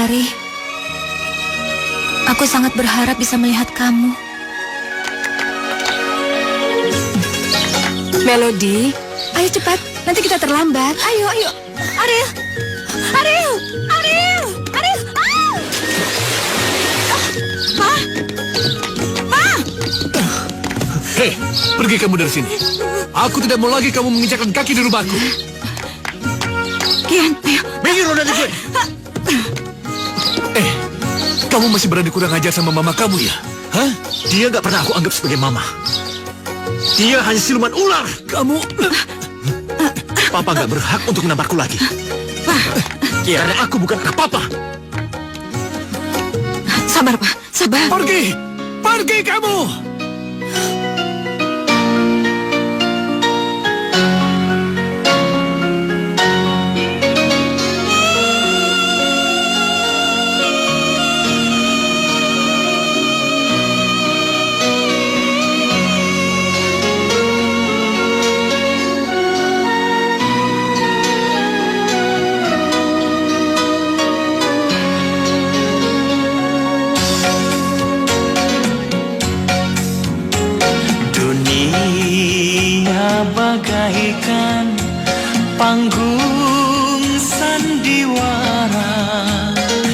Lestari. Aku sangat berharap bisa melihat kamu. Melody, ayo cepat, nanti kita terlambat. Ayo, ayo. Ariel! Ariel! Ariel! Ariel! Ah! Pa! Pa! Hei, pergi kamu dari sini. Aku tidak mau lagi kamu menginjakkan kaki di rumahku. Kian, ayo. Minggir dari gue. Kamu masih berani kurang ajar sama mama kamu ya? Hah? Dia nggak pernah aku anggap sebagai mama. Dia hanya siluman ular. Kamu... Papa nggak berhak untuk menamparku lagi. Karena aku bukan anak papa. Sabar, Pak. Sabar. Pergi! Pergi kamu! Bagaikan panggung sandiwara,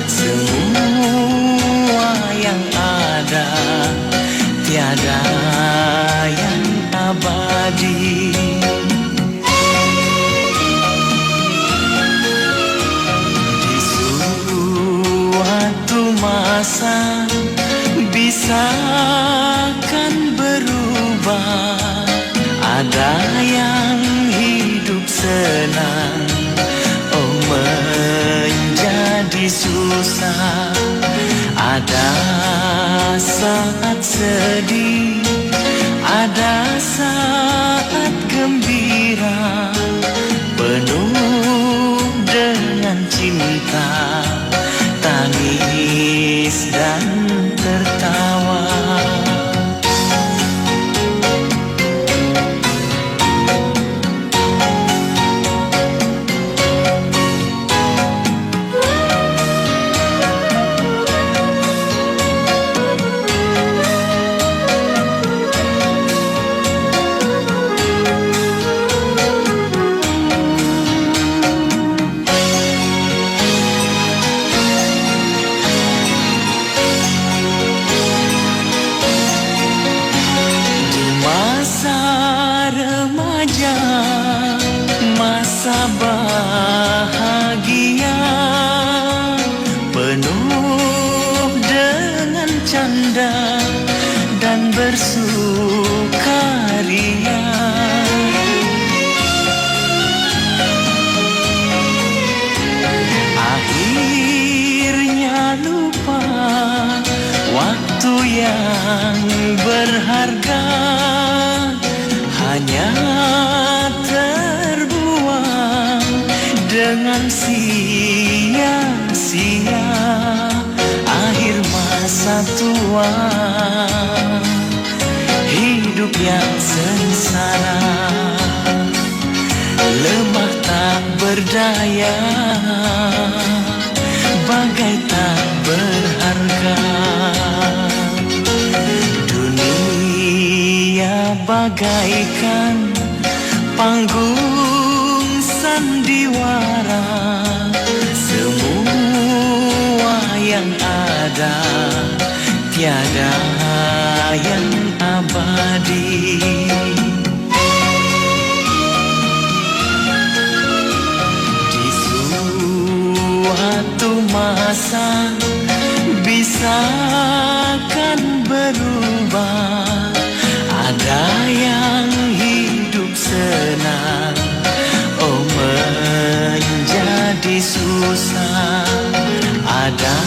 semua yang ada tiada yang abadi. Di suatu masa bisa kan berubah. Ada yang hidup senang, oh menjadi susah. Ada saat sedih, ada saat gembira, penuh dengan cinta, tangis dan tertawa. Masa bahagia penuh dengan canda dan bersukaria. Akhirnya lupa waktu yang berharga, hanya dengan sia-sia. Akhir masa tua, hidup yang sengsara, lemah tak berdaya, bagai tak berharga. Dunia bagaikan panggung sandiwara, semua yang ada tiada yang abadi. Di suatu masa bisa kan berubah. Ada yang hidup senang, oh menjadi susah. Ada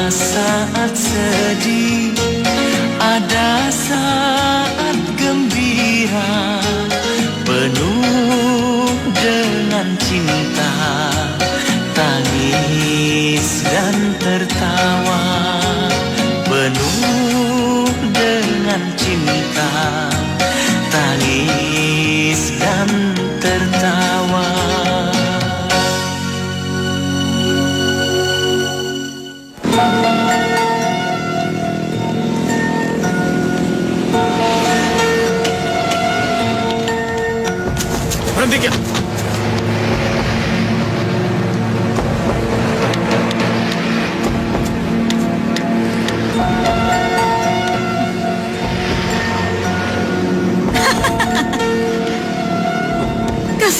saat sedih, ada saat gembira, penuh dengan cinta, tangis dan tertawa, penuh dengan cinta, tangis dan tertawa.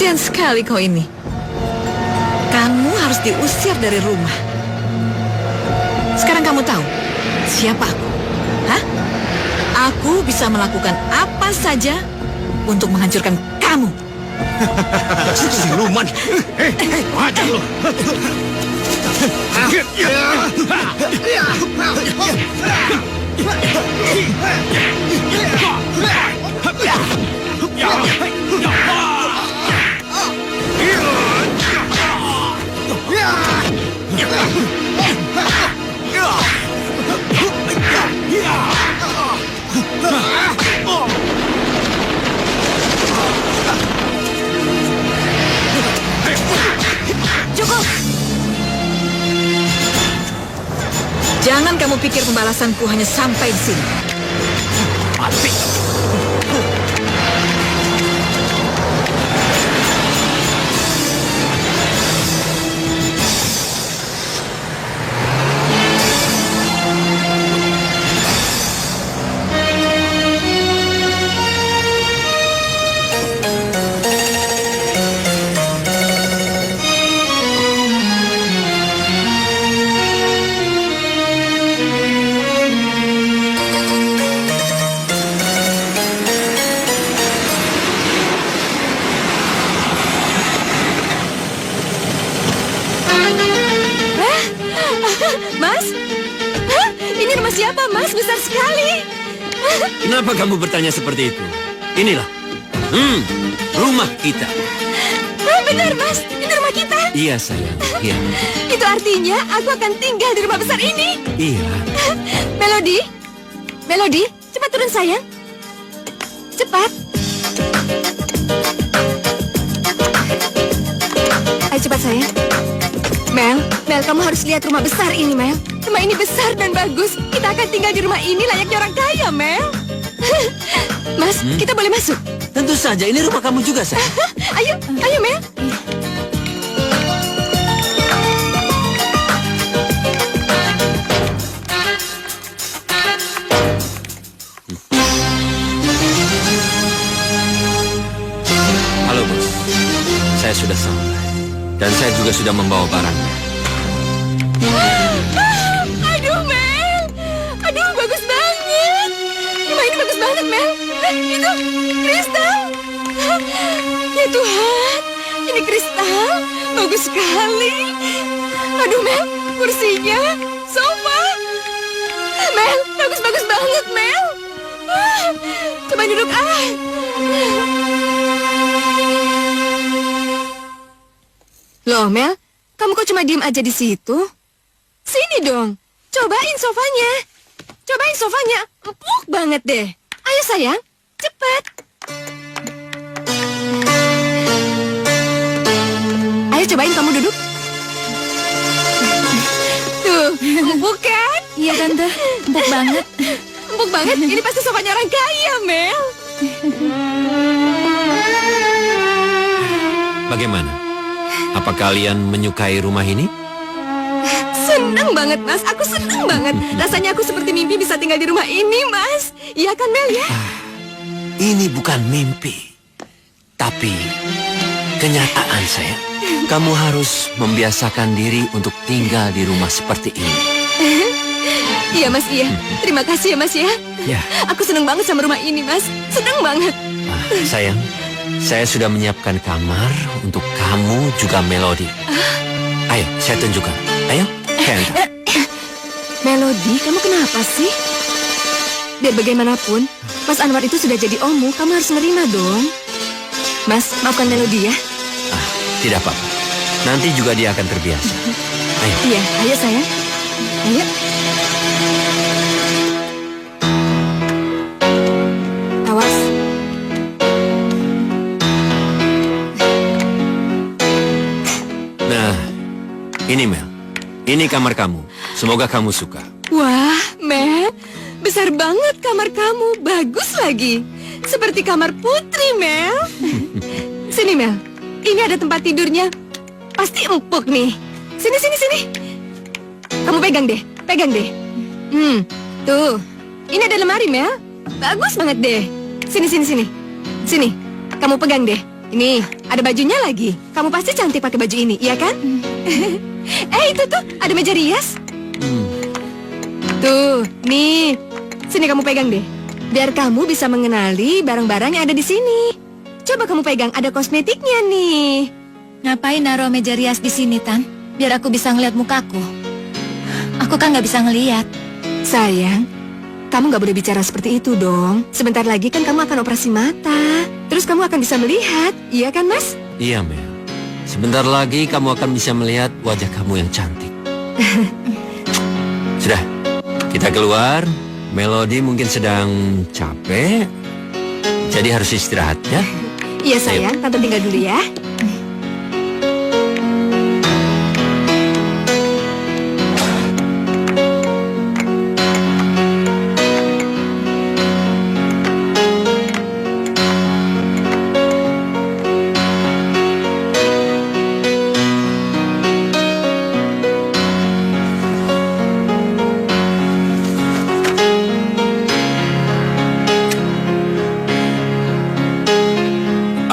Kasihan sekali kau ini. Kamu harus diusir dari rumah. Sekarang kamu tahu siapa aku? Hah? Aku bisa melakukan apa saja untuk menghancurkan kamu. Siluman. Wajar lo. Cukup! Jangan kamu pikir pembalasanku hanya sampai di sini. Mati. Mas? Hah? Ini rumah siapa, Mas? Besar sekali. Kenapa kamu bertanya seperti itu? Inilah, rumah kita. Benar, Mas. Ini rumah kita. Iya sayang, iya. Itu artinya aku akan tinggal di rumah besar ini. Iya. Melody? Melody, cepat turun sayang. Cepat. Ayo cepat sayang. Mel, kamu harus lihat rumah besar ini, Mel. Rumah ini besar dan bagus. Kita akan tinggal di rumah ini layaknya orang kaya, Mel. Mas, kita boleh masuk? Tentu saja, ini rumah kamu juga sayang. Ayo, Mel. Halo bos, saya sudah sampai. Dan saya juga sudah membawa barangnya. Aduh, Mel. Aduh, bagus banget. Rumah ini bagus banget, Mel. Itu kristal. Ya Tuhan, ini kristal. Bagus sekali. Aduh, Mel, kursinya, sofa. Mel, bagus-bagus banget, Mel. Coba duduk, Loh, Mel, kamu kok cuma diem aja di situ? Sini dong, cobain sofanya. Cobain sofanya, empuk banget deh. Ayo sayang, cepat. Ayo cobain, kamu duduk. Tuh, empuk kan? Iya, Tante. Empuk banget. Empuk banget, ini pasti sofanya orang kaya, Mel. Bagaimana? Apa kalian menyukai rumah ini? Seneng banget, Mas. Aku seneng banget. Rasanya aku seperti mimpi bisa tinggal di rumah ini, Mas. Iya kan, Mel, ya? Ini bukan mimpi, tapi kenyataan sayang. Kamu harus membiasakan diri untuk tinggal di rumah seperti ini. Iya, Mas, iya. Terima kasih ya, Mas, ya. Ya. Aku seneng banget sama rumah ini, Mas. Seneng banget. Sayang, saya sudah menyiapkan kamar untuk kamu juga Melody. Ayo, saya tunjukkan. Ayo, Kenta. Melody, kamu kenapa sih? Biar bagaimanapun, Mas Anwar itu sudah jadi ommu. Kamu harus nerima dong. Mas, maafkan Melody ya. Tidak apa-apa. Nanti juga dia akan terbiasa. Ayo. Iya, ayo sayang. Ayo. Awas. Nah, ini Mel. Ini kamar kamu. Semoga kamu suka. Wah, Mel. Besar banget kamar kamu. Bagus lagi. Seperti kamar putri, Mel. Sini, Mel. Ini ada tempat tidurnya. Pasti empuk nih. Sini, sini, sini. Kamu pegang deh. Pegang deh. Tuh. Ini ada lemari, Mel. Bagus banget deh. Sini, sini, sini. Sini. Kamu pegang deh. Ini. ada bajunya lagi. Kamu pasti cantik pakai baju ini, iya kan? Itu tuh, ada meja rias. Tuh, nih. Sini kamu pegang deh. Biar kamu bisa mengenali barang-barang yang ada di sini. Coba kamu pegang, ada kosmetiknya nih. Ngapain naruh meja rias di sini, Tan? Biar aku bisa ngeliat mukaku. Aku kan nggak bisa ngeliat. Sayang, kamu nggak boleh bicara seperti itu dong. Sebentar lagi kan kamu akan operasi mata. Terus kamu akan bisa melihat, iya kan Mas? Iya, Mel. Sebentar lagi kamu akan bisa melihat wajah kamu yang cantik. Sudah, kita keluar. Melody mungkin sedang capek, jadi harus istirahat ya. Iya sayang, Tante tinggal dulu ya.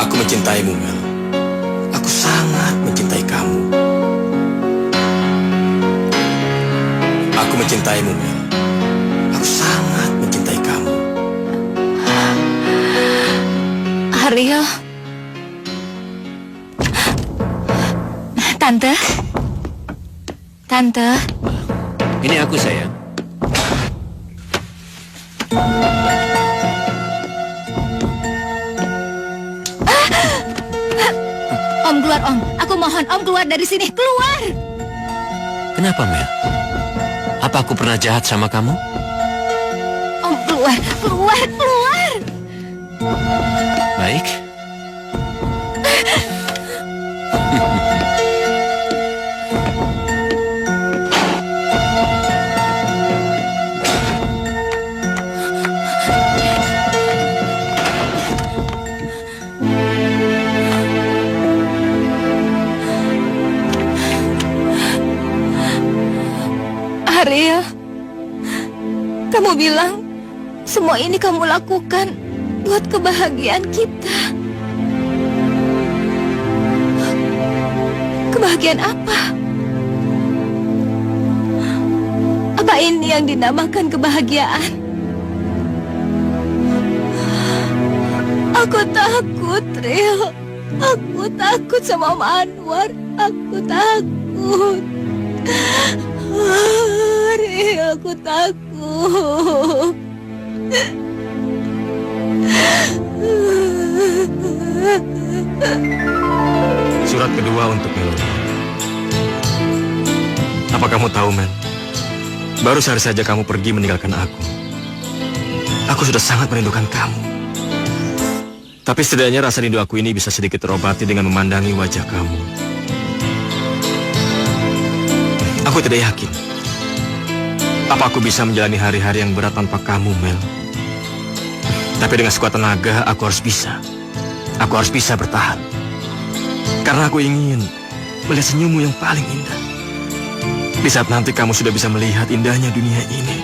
Aku mencintaimu, Mel. Aku sangat mencintai kamu. Aku mencintaimu, Mel. Aku sangat mencintai kamu. Ariel. Tante. Tante. Ini aku, sayang. Om keluar, Om. Aku mohon, Om keluar dari sini. Keluar! Kenapa, Mel? Apa aku pernah jahat sama kamu? Om keluar, keluar, keluar! Baik. Ariel, kamu bilang semua ini kamu lakukan buat kebahagiaan kita. Kebahagiaan apa? Apa ini yang dinamakan kebahagiaan? Aku takut, Rio. Aku takut sama Om Anwar. Aku takut. Rio, aku takut. Surat kedua untuk Melody. Apa kamu tahu, Mel? Baru sehari saja kamu pergi meninggalkan aku. Aku sudah sangat merindukan kamu. Tapi setidaknya rasa rindu aku ini bisa sedikit terobati dengan memandangi wajah kamu. Aku tidak yakin apa aku bisa menjalani hari-hari yang berat tanpa kamu, Mel. Tapi dengan sekuat tenaga, aku harus bisa. Aku harus bisa bertahan. Karena aku ingin melihat senyummu yang paling indah. Di saat nanti kamu sudah bisa melihat indahnya dunia ini.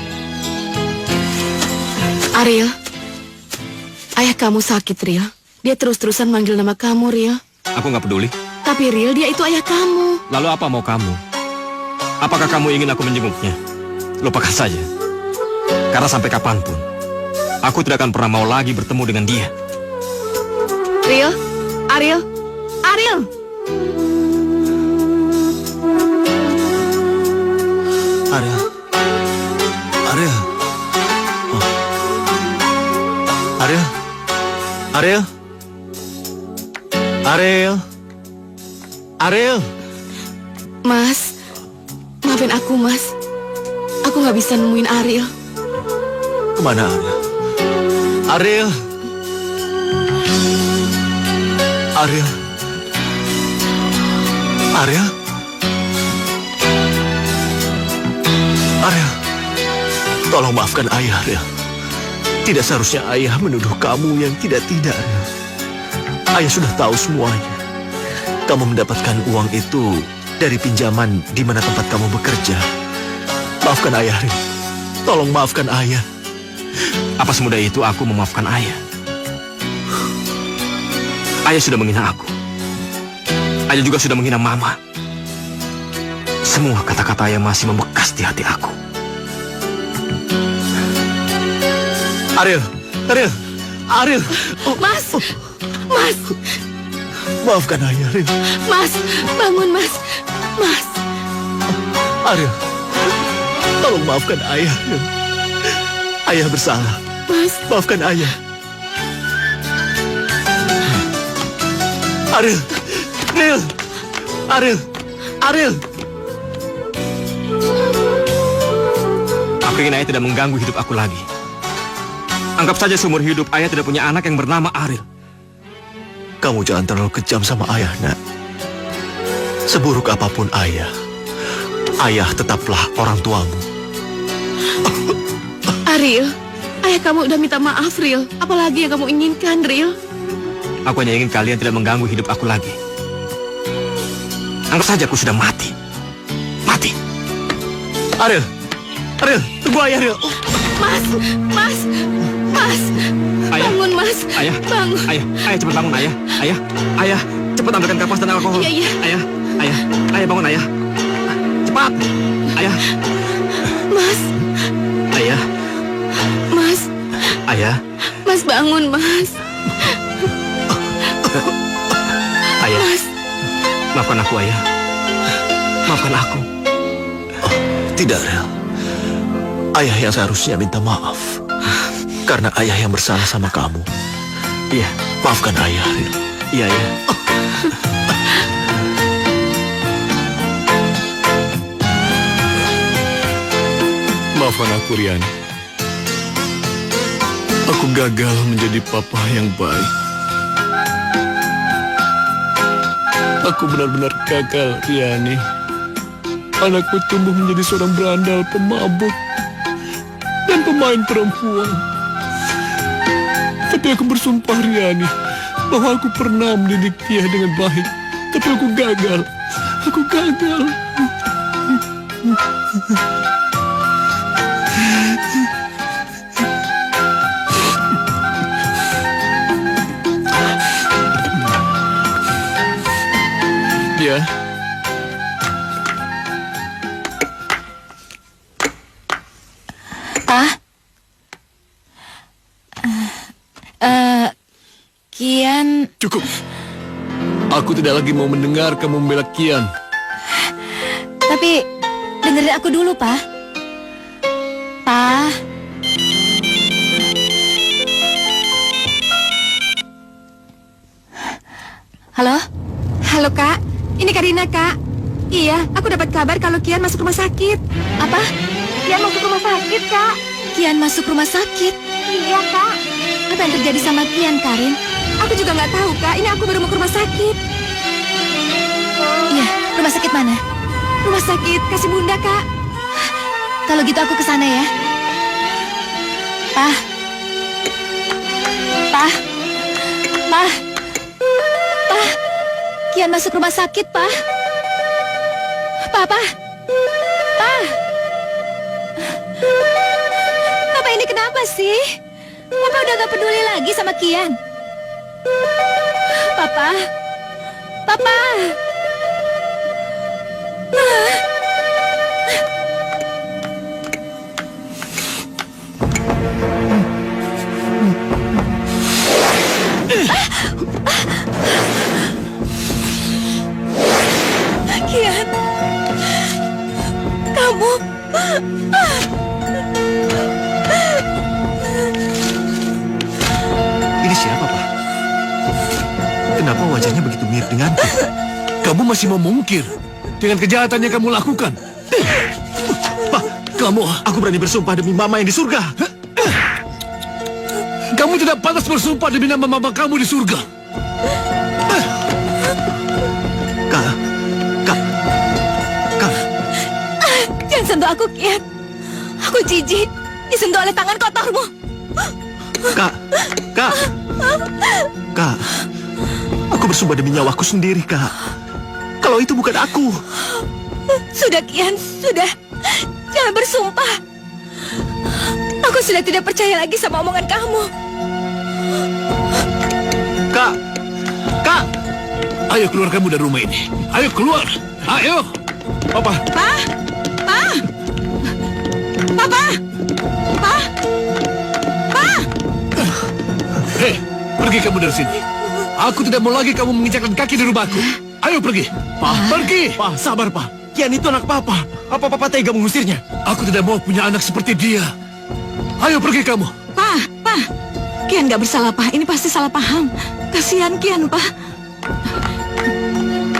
Ariel, ayah kamu sakit, Riel. Dia terus-terusan manggil nama kamu, Riel. Aku nggak peduli. Tapi Riel, dia itu ayah kamu. Lalu apa mau kamu? Apakah kamu ingin aku menjenguknya? Lupakan saja. Karena sampai kapanpun, aku tidak akan pernah mau lagi bertemu dengan dia. Riel, Ariel, Ariel. Ariel. Ariel. Oh. Ariel. Ariel. Ariel. Ariel. Mas, maafin aku, Mas. Aku nggak bisa nemuin Ariel. Kemana Ariel? Ariel. Ariel. Ariel. Ariel. Tolong maafkan ayah, Ariel. Tidak seharusnya ayah menuduh kamu yang tidak-tidak, Ariel. Ayah sudah tahu semuanya. Kamu mendapatkan uang itu dari pinjaman di mana tempat kamu bekerja. Maafkan ayah, Ariel. Tolong maafkan ayah. Apa semudah itu aku memaafkan ayah? Ayah sudah menghina aku. Ayah juga sudah menghina Mama. Semua kata-kata Ayah masih membekas di hati aku. Ariel, Ariel, Ariel. Mas, Mas, Maafkan Ayah, Ariel. Mas, bangun Mas, Mas. Ariel, tolong maafkan Ayah, Ariel. Ayah bersalah. Mas, Maafkan Ayah. Ariel, Ariel, Ariel, Ariel. Aku ingin Ayah tidak mengganggu hidup aku lagi. Anggap saja seumur hidup Ayah tidak punya anak yang bernama Ariel. Kamu jangan terlalu kejam sama Ayah, Nak. Seburuk apapun Ayah, Ayah tetaplah orang tuamu. Ariel, ayah kamu udah minta maaf, Ril. Apalagi yang kamu inginkan, Ril? Aku hanya ingin kalian tidak mengganggu hidup aku lagi. Anggap saja aku sudah mati. Mati. Ariel, Ariel, tunggu Ayah, Ariel. Mas, Mas, Mas. Ayah. Bangun, Mas. Ayah, Bangun. Ayah cepat bangun, Ayah. Ayah, cepat ambilkan kapas dan alkohol. Iya, iya. Ayah bangun, Ayah. Cepat, Ayah. Mas, Ayah, Mas, Ayah, Mas bangun, Mas. Ayah. Mas. Maafkan aku, Ayah. Maafkan aku. Tidak, Rel. Ayah yang seharusnya minta maaf. Karena Ayah yang bersalah sama kamu. Iya, maafkan Ayah, Rel. Iya, Ayah. Maafkan aku, Rian. Aku gagal menjadi papa yang baik. Aku benar-benar gagal, Riani. Anakku tumbuh menjadi seorang berandal pemabuk dan pemain perempuan. Tapi aku bersumpah, Riani, bahwa aku pernah mendidik dia dengan baik. Tapi aku gagal. Aku gagal. Ya. Pak? Kian... Cukup. Aku tidak lagi mau mendengar kamu membela Kian. Tapi dengerin aku dulu, Pak. Pak. Halo? Halo Kak, ini Karina Kak. Iya, aku dapat kabar kalau Kian masuk rumah sakit. Apa? Kian masuk rumah sakit, Kak. Kian masuk rumah sakit? Iya, Kak. Apa yang terjadi sama Kian, Karin? Aku juga nggak tahu, Kak. Ini aku baru mau ke rumah sakit. Iya, rumah sakit mana? Rumah sakit Kasih Bunda, Kak. Kalau gitu aku ke sana ya. Pak. Pak. Pak. Pak. Kian masuk rumah sakit, Pak. Papa. Pak. Papa ini kenapa sih? Papa udah gak peduli lagi sama Kian. Papa. Papa. Kian. Kamu. Ini siapa, Pak? Kenapa wajahnya begitu mirip denganku? Kamu masih mau mungkir dengan kejahatan yang kamu lakukan. Pak, Kamu aku berani bersumpah demi Mama yang di surga. Kamu tidak pantas bersumpah demi nama mama kamu di surga. Kak. Jangan sentuh aku, Kian. Aku jijik disentuh oleh tangan kotormu. Kak. Aku bersumpah demi nyawaku sendiri, Kak. Kalau itu bukan aku. Sudah, Kian, sudah. Jangan bersumpah. Aku sudah tidak percaya lagi sama omongan kamu. Kak. Ayo keluar kamu dari rumah ini. Ayo keluar. Ayo. Papa. Hei, pergi kamu dari sini. Aku tidak mau lagi kamu menginjakkan kaki di rumahku. Ayo pergi. Pergi. Pak, sabar, Pak. Kian itu anak Papa. Apa Papa tega mengusirnya? Aku tidak mau punya anak seperti dia. Ayo pergi kamu. Pa. Kian nggak bersalah, Pa. Ini pasti salah paham. Kasihan Kian, Pa.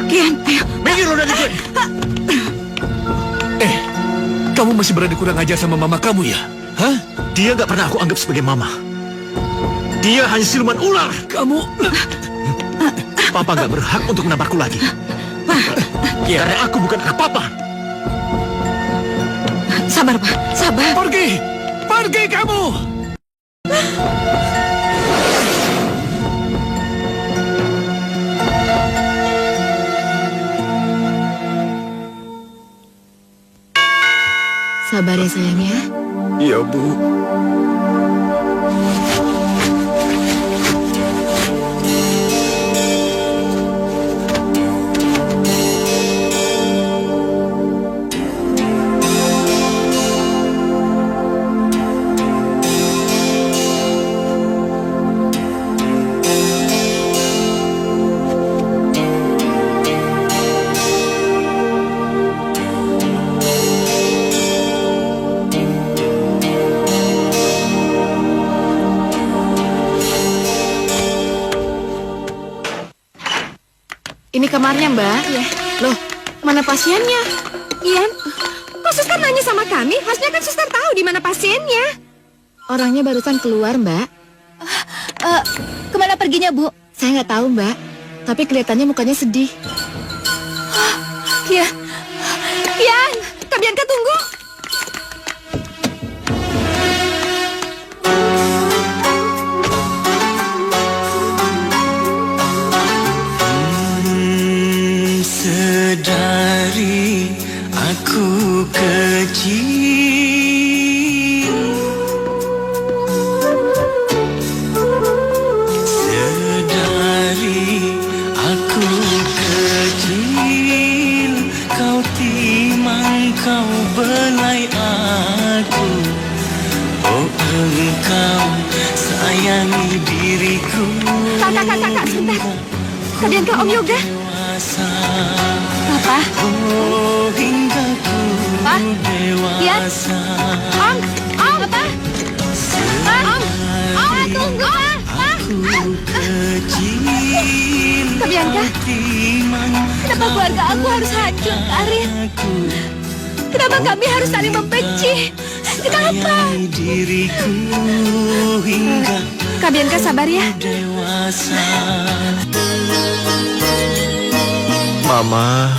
Kian, ayo. Minggir lo dari sini. Kamu masih berani kurang ajar sama mama kamu ya? Hah? Dia nggak pernah aku anggap sebagai mama. Dia hanya siluman ular. Kamu... Papa nggak berhak untuk menampakku lagi. Karena aku bukan anak Papa. Sabar, Pa. Sabar. Pergi. Pergi kamu. Sabar ya sayang ya. Iya, Bu. Ini kamarnya Mbak. Iya. Loh, mana pasiennya? Kian, kok suster nanya sama kami? Harusnya kan suster tahu di mana pasiennya. Orangnya barusan keluar Mbak. Kemana perginya, Bu? Saya nggak tahu Mbak. Tapi kelihatannya mukanya sedih. Kian, Kak Bianca tunggu. Sedari aku kecil, sedari aku kecil, kau timang, kau belai aku. Oh, engkau sayangi diriku. Kakak, sebentar. Kak Bianca, Om Yoga. Papa. Oh, hingga ku Pak. Kian. dewasa. Om. Papa. Om, tunggu, Pa. Aku kecil, Kak Bianca. Kenapa keluarga aku harus hancur, Karin? Kenapa kami harus saling membenci? Kenapa? diriku hingga Kak Bianca sabar ya. dewasa. Mama.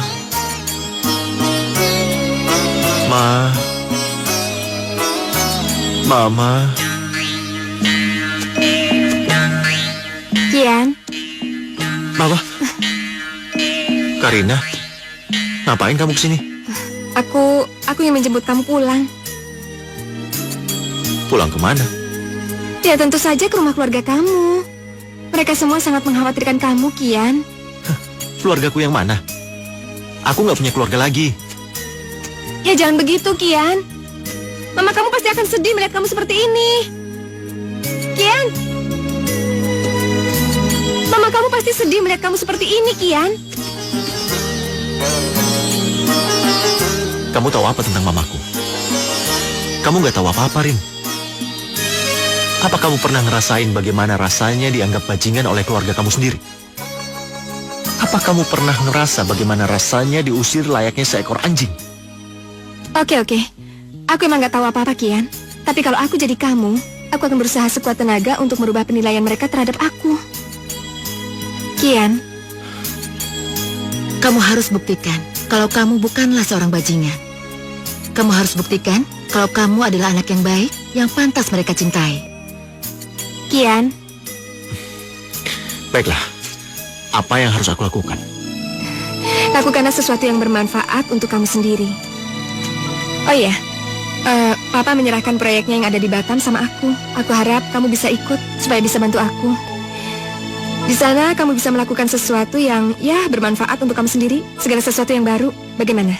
Mama. Kian, Mama. Karina. Ngapain kamu kesini? aku yang menjemput kamu pulang. Pulang kemana? Ya tentu saja ke rumah keluarga kamu. Mereka semua sangat mengkhawatirkan kamu, Kian. Keluargaku yang mana? Aku nggak punya keluarga lagi. Ya jangan begitu, Kian. Mama kamu pasti akan sedih melihat kamu seperti ini. Kian. Mama kamu pasti sedih melihat kamu seperti ini, Kian. Kamu tahu apa tentang mamaku? Kamu nggak tahu apa-apa, Rin. Apa kamu pernah ngerasain bagaimana rasanya dianggap bajingan oleh keluarga kamu sendiri? Apa kamu pernah ngerasa bagaimana rasanya diusir layaknya seekor anjing? Oke. Aku emang gak tahu apa-apa, Kian. Tapi kalau aku jadi kamu, aku akan berusaha sekuat tenaga untuk merubah penilaian mereka terhadap aku. Kian, Kamu harus buktikan kalau kamu bukanlah seorang bajingan. Kamu harus buktikan kalau kamu adalah anak yang baik, yang pantas mereka cintai. Kian, Baiklah, apa yang harus aku lakukan? lakukanlah sesuatu yang bermanfaat untuk kamu sendiri. Oh iya, Papa menyerahkan proyeknya yang ada di Batam sama aku. Aku harap kamu bisa ikut supaya bisa bantu aku. Di sana kamu bisa melakukan sesuatu yang ya bermanfaat untuk kamu sendiri, segala sesuatu yang baru. Bagaimana?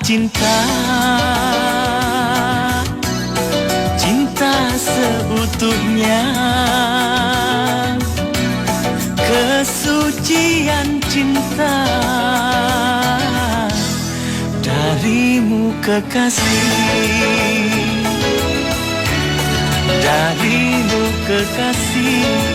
Cinta, cinta seutuhnya, kesucian cinta darimu kekasih, darimu kekasih.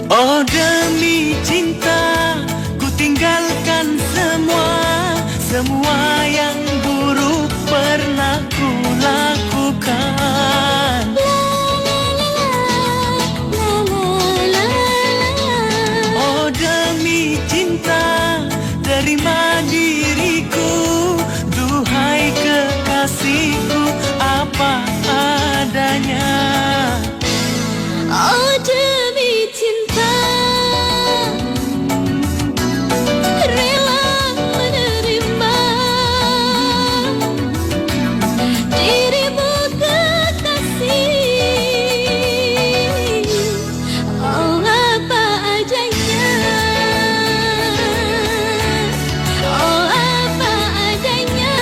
Oh demi cinta, ku tinggalkan semua yang buruk pernah ku lakukan. Oh demi cinta, terima diriku, duhai kekasihku, apa adanya. Oh demi cinta, rela menerima dirimu kekasih. Oh apa adanya, oh apa adanya.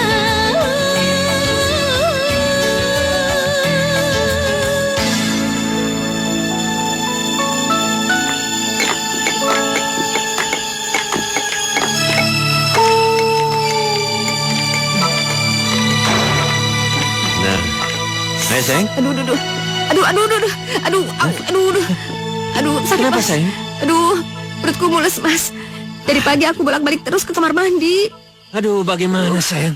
Benar. Hai sayang. Aduh, sakit Kenapa mas. sayang? Aduh, perutku mules mas. Dari pagi aku bolak-balik terus ke kamar mandi. Aduh, bagaimana sayang?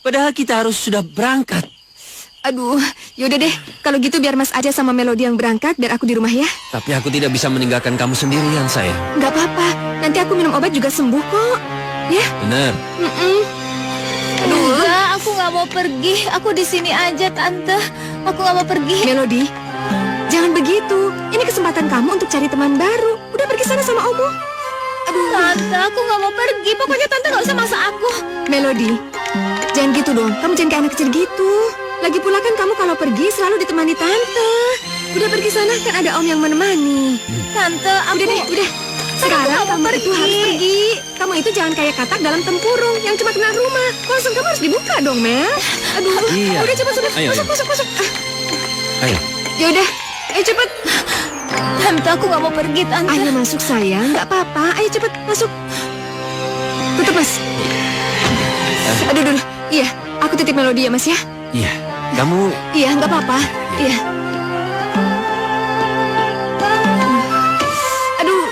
Padahal kita harus sudah berangkat. Aduh, yaudah deh. Kalau gitu biar mas aja sama Melody yang berangkat, biar aku di rumah ya. Tapi aku tidak bisa meninggalkan kamu sendirian sayang. Nggak apa-apa, nanti aku minum obat juga sembuh kok. Ya? Benar. Aduh, Enggak, aku nggak mau pergi. Aku di sini aja, Tante. Aku nggak mau pergi. Melody, jangan begitu. Ini kesempatan kamu untuk cari teman baru. Udah pergi sana sama Omo. Aduh, Tante, aku nggak mau pergi. Pokoknya Tante nggak usah maksa aku. Melody, jangan gitu dong. Kamu jangan kayak anak kecil gitu. Lagi pula kan kamu kalau pergi selalu ditemani Tante. Udah pergi sana, kan ada Om yang menemani. Tante, aku... Udah. Sekarang nggak mau kamu itu pergi. harus pergi. Kamu itu jangan kayak katak dalam tempurung yang cuma kena rumah. Konsum kamu harus dibuka dong, Mel. Aduh, Iya. udah cepet sudah. Ayo, Masuk. Ayo. Yaudah, ayo cepet. Tante, aku nggak mau pergi, Tante. Ayo masuk sayang, nggak apa-apa. Ayo cepet masuk. Tutup mas. Aduh. Iya, Aku titip Melodi ya, Mas ya? Iya, kamu... Iya, nggak apa-apa. Iya. Aduh.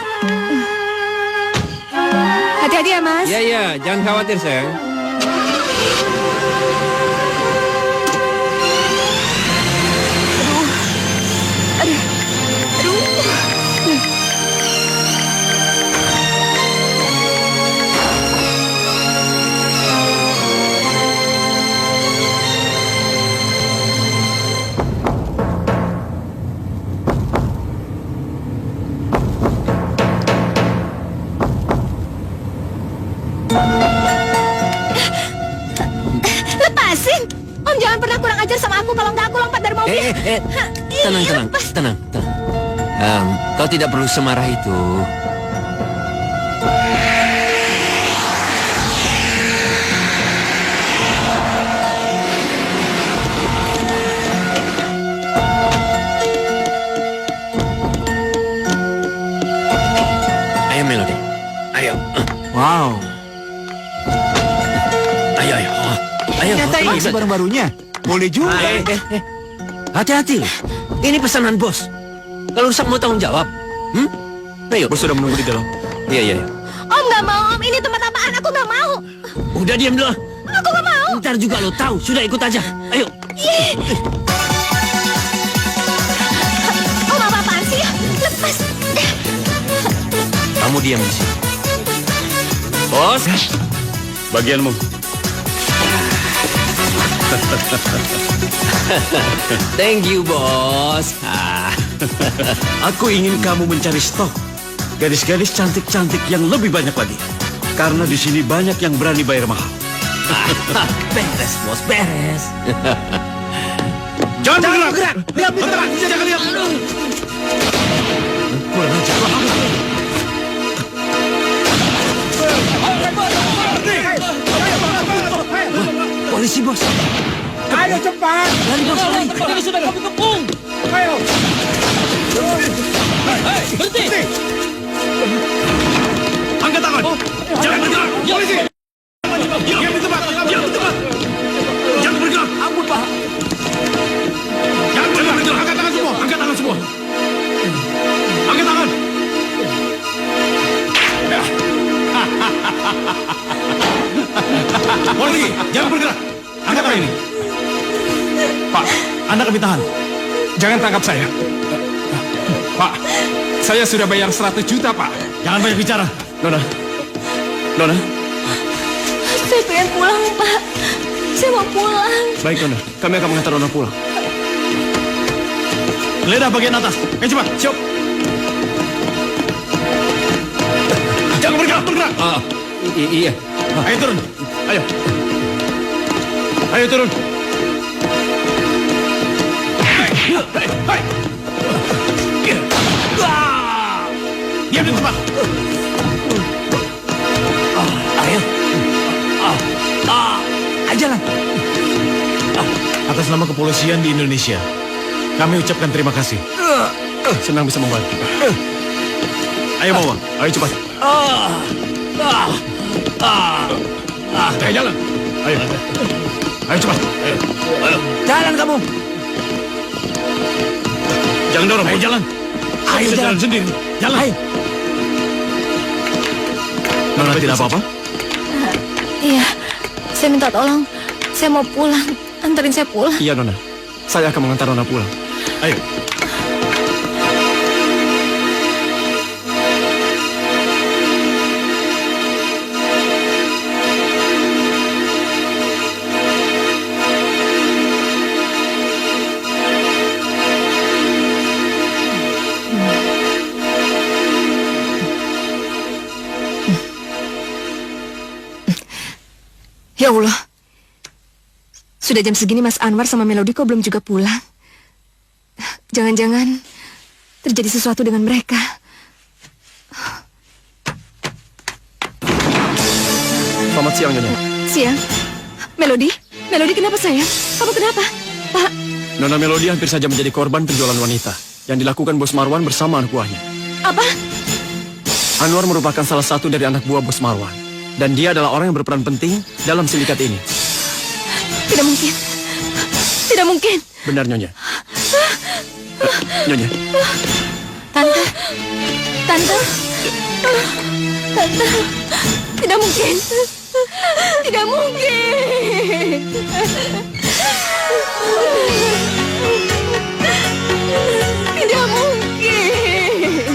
Hati-hati ya, Mas. Iya, jangan khawatir, sayang. Lepasin! Om jangan pernah kurang ajar sama aku. Kalau nggak aku lompat dari mobil. Tenang. Kau tidak perlu semarah itu. Ayo, Melody. Ayo. Wow. Ayo. Ini baru-barunya. Boleh juga. Hati-hati. Ini pesanan bos. Kalau rusak mau tanggung jawab. Ayo. Bos sudah menunggu di dalam. Iya. Om nggak mau, Om. Ini tempat apaan? Aku nggak mau. Udah diam dulu. Aku nggak mau. Ntar juga lo tahu. Sudah ikut aja. Ayo. Om apa-apaan sih? Lepas. Kamu diam di sini. Bos. Bagianmu. Thank you, bos. Aku ingin kamu mencari stok gadis-gadis cantik-cantik yang lebih banyak lagi. Karena di sini banyak yang berani bayar mahal. Beres, bos. Beres. Jangan bergerak. Diam di tempat. Jangan diam. Kurang ajar. Polisi, bos. Ayo cepat. Lari, bos. Lari. Ini sudah kami kepung. Ayo. Berhenti. Angkat tangan. Jangan bergerak. Polisi. Diam di tempat. Jangan bergerak. Ampun, Pak. Jangan bergerak. Angkat tangan semua. Angkat tangan. Polisi, jangan bergerak. Angkat tangan ini. Pak, Anda kami tahan. Jangan tangkap saya. Pak, saya sudah bayar 100 juta, Pak. Jangan banyak bicara. Nona. Saya pengen pulang, Pak. Saya mau pulang. Baik, Nona. Kami akan mengantar Nona pulang. Geledah bagian atas. Ayo cepat. Siap. Jangan bergerak. Iya. Ayo turun. Ayo turun. Hai. Diam di tempat. Ayo. Jalan. Atas nama kepolisian di Indonesia, kami ucapkan terima kasih. Senang bisa membantu. Ayo bawa. Ayo cepat. Ayo jalan. Ayo cepat. Ayo. Jalan kamu. Jangan dorong. Ayo jalan. Ayo jalan sendiri. Jalan. Ayo. Nona tidak apa-apa? Iya, saya minta tolong. Saya mau pulang. Anterin saya pulang. Iya, Nona. Saya akan mengantar Nona pulang. Ayo. Ya Allah. Sudah jam segini Mas Anwar sama Melody kok belum juga pulang? Jangan-jangan terjadi sesuatu dengan mereka. Selamat siang, Nyonya. Siang. Melody kenapa sayang? Kamu kenapa? Pak, Nona Melody hampir saja menjadi korban penjualan wanita yang dilakukan Bos Marwan bersama anak buahnya. apa? Anwar merupakan salah satu dari anak buah Bos Marwan. Dan dia adalah orang yang berperan penting dalam sindikat ini. Tidak mungkin. Tidak mungkin. Benar, Nyonya. Nyonya, Tante. Tante. Tante. Tidak mungkin. Tidak mungkin. Tidak mungkin.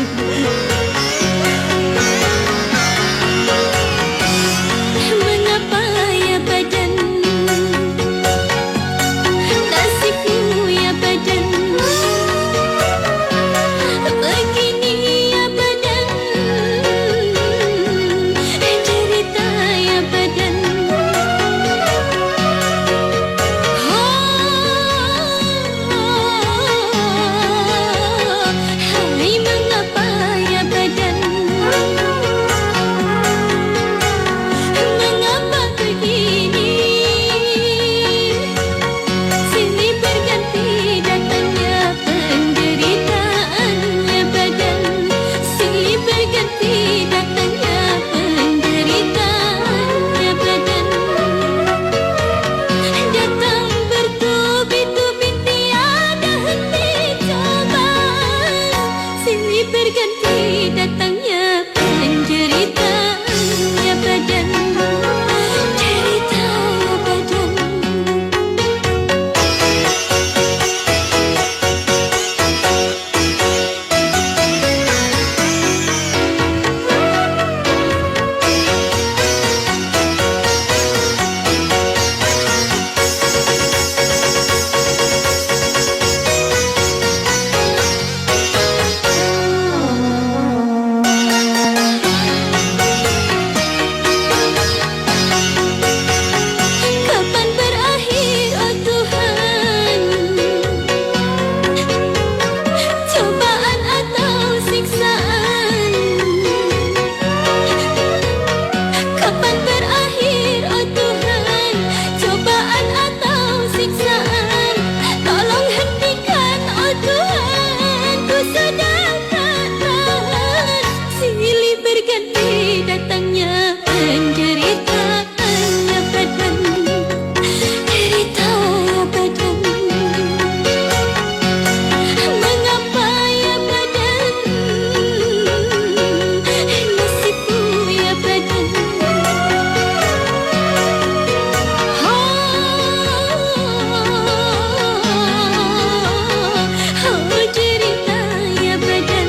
Mengapa ya badan, nasibmu ya badan, begini ya badan, cerita ya badan. Hai mengapa ya badan, mengapa begini, silih berganti datangnya penderitaannya badan, silih berganti datangnya penderitaannya badan, datang bertubi-tubi tiada henti cobaan, silih berganti datangnya penderitaannya badan, cerita badan. Kapan berakhir oh Tuhan, cobaan atau siksaan? Kapan berakhir oh Tuhan, cobaan atau siksaan? Tolong hentikan oh Tuhan, ku sudah tak tahan, silih berganti datangnya penderitaannya badan, cerita badan. Mengapa ya badan, nasibku ya badan. Cerita ya badan.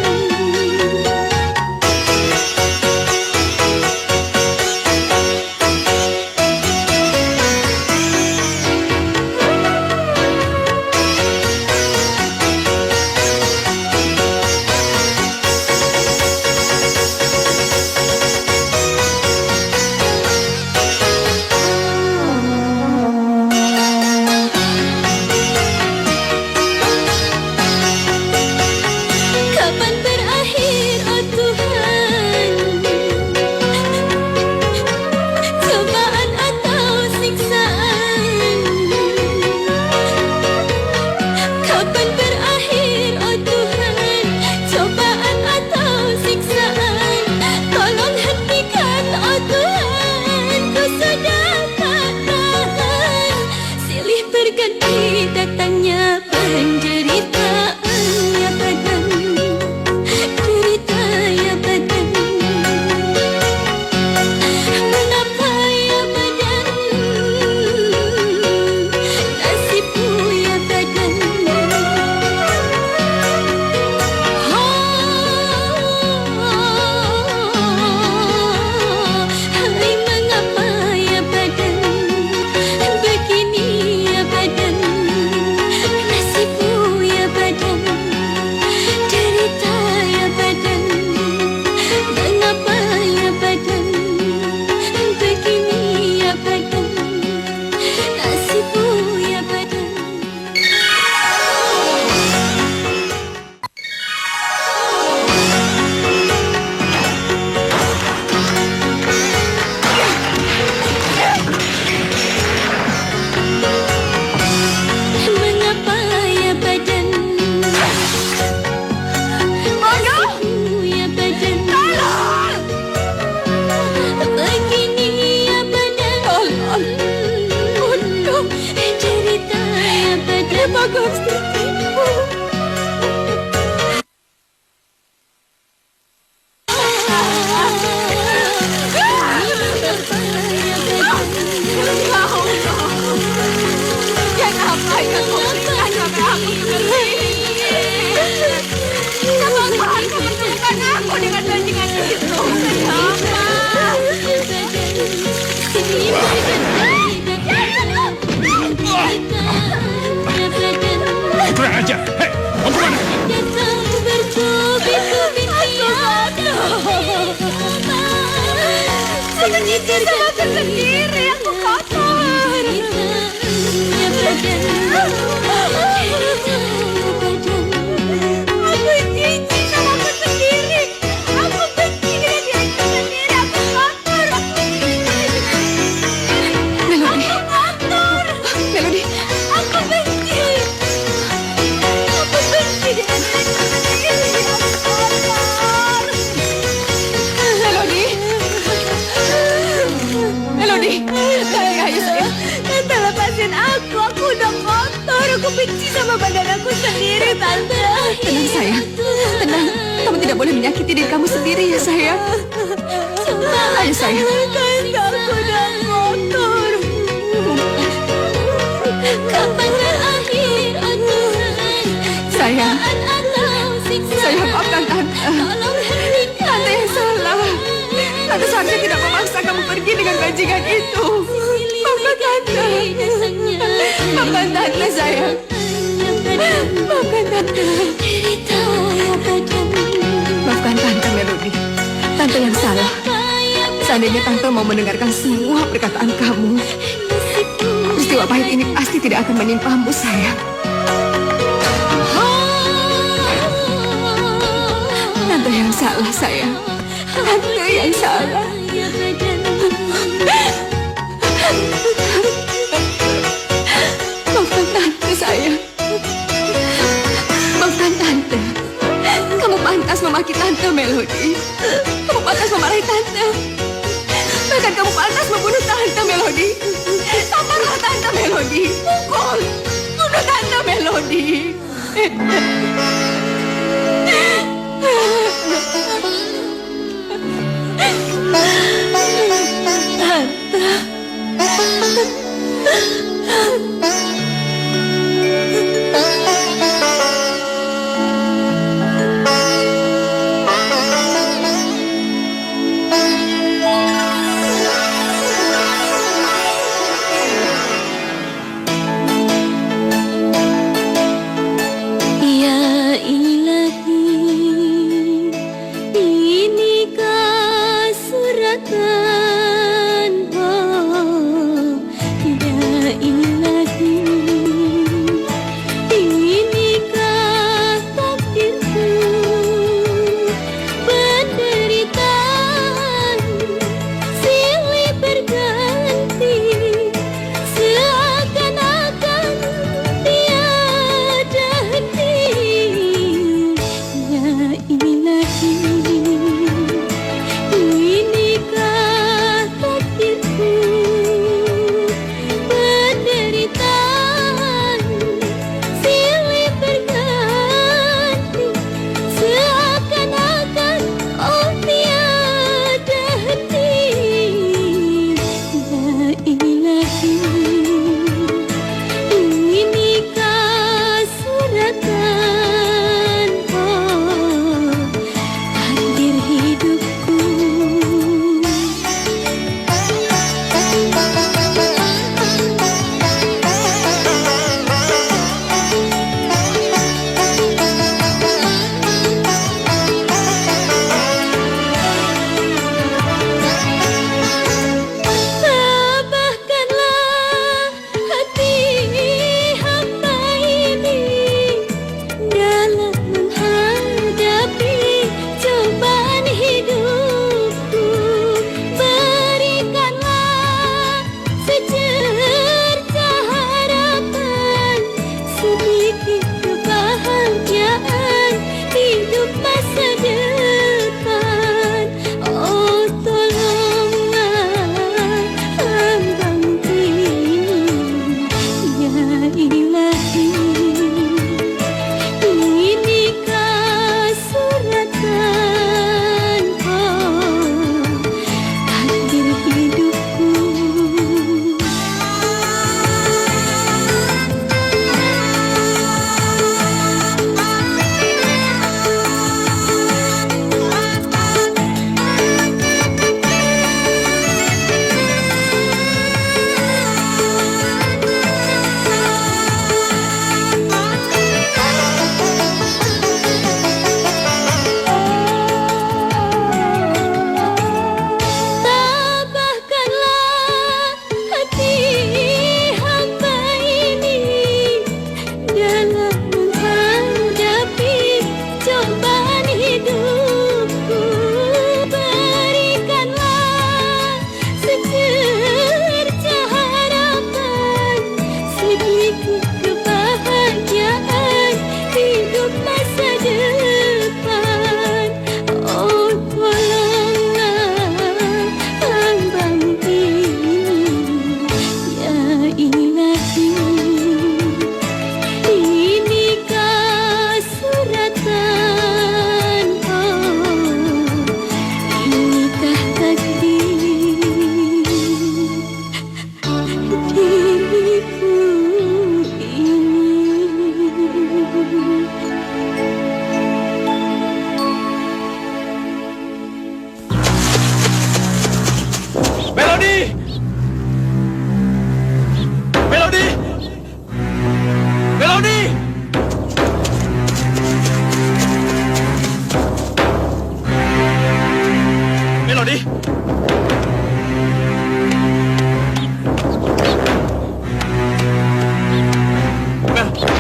benci sama aku sendiri. Aku kotor. Aku benci sama aku sendiri. Aku benci dengan diri aku sendiri. Aku kotor. Melody, Aku kotor. Melody, Aku benci. Aku benci dengan diri aku sendiri. Aku kotor. Melody, Melody. Ayo sayang. Tante, lepasin aku. Aku udah kotor. Aku benci sama badan aku sendiri, Tante. Tenang sayang, tenang. Kamu tidak boleh menyakiti diri kamu sendiri ya sayang. Ayo sayang. Tante, aku udah kotor. Kapan berakhir, oh Tuhan? Sayang, Atau siksa? sayang maafkan Tante. Tolong hentikan. Tante yang salah. Tante seharusnya tidak memaksa kamu pergi dengan bajingan itu. Maafkan Tante. Maafkan Tante sayang. Maafkan Tante. Maafkan Tante Melody. Tante yang salah. Seandainya Tante mau mendengarkan semua perkataan kamu, peristiwa pahit ini pasti tidak akan menimpamu sayang. Tante yang salah sayang. Tante yang salah. Maafkan Tante sayang. Maafkan Tante. Kamu pantas memaki Tante Melody. Kamu pantas memarahi Tante. Bahkan kamu pantas membunuh Tante Melody. Tamparlah Tante Melody. Pukul. Bunuh Tante Melody. Ya ilahi, Melody! Melody! Melody! Melody!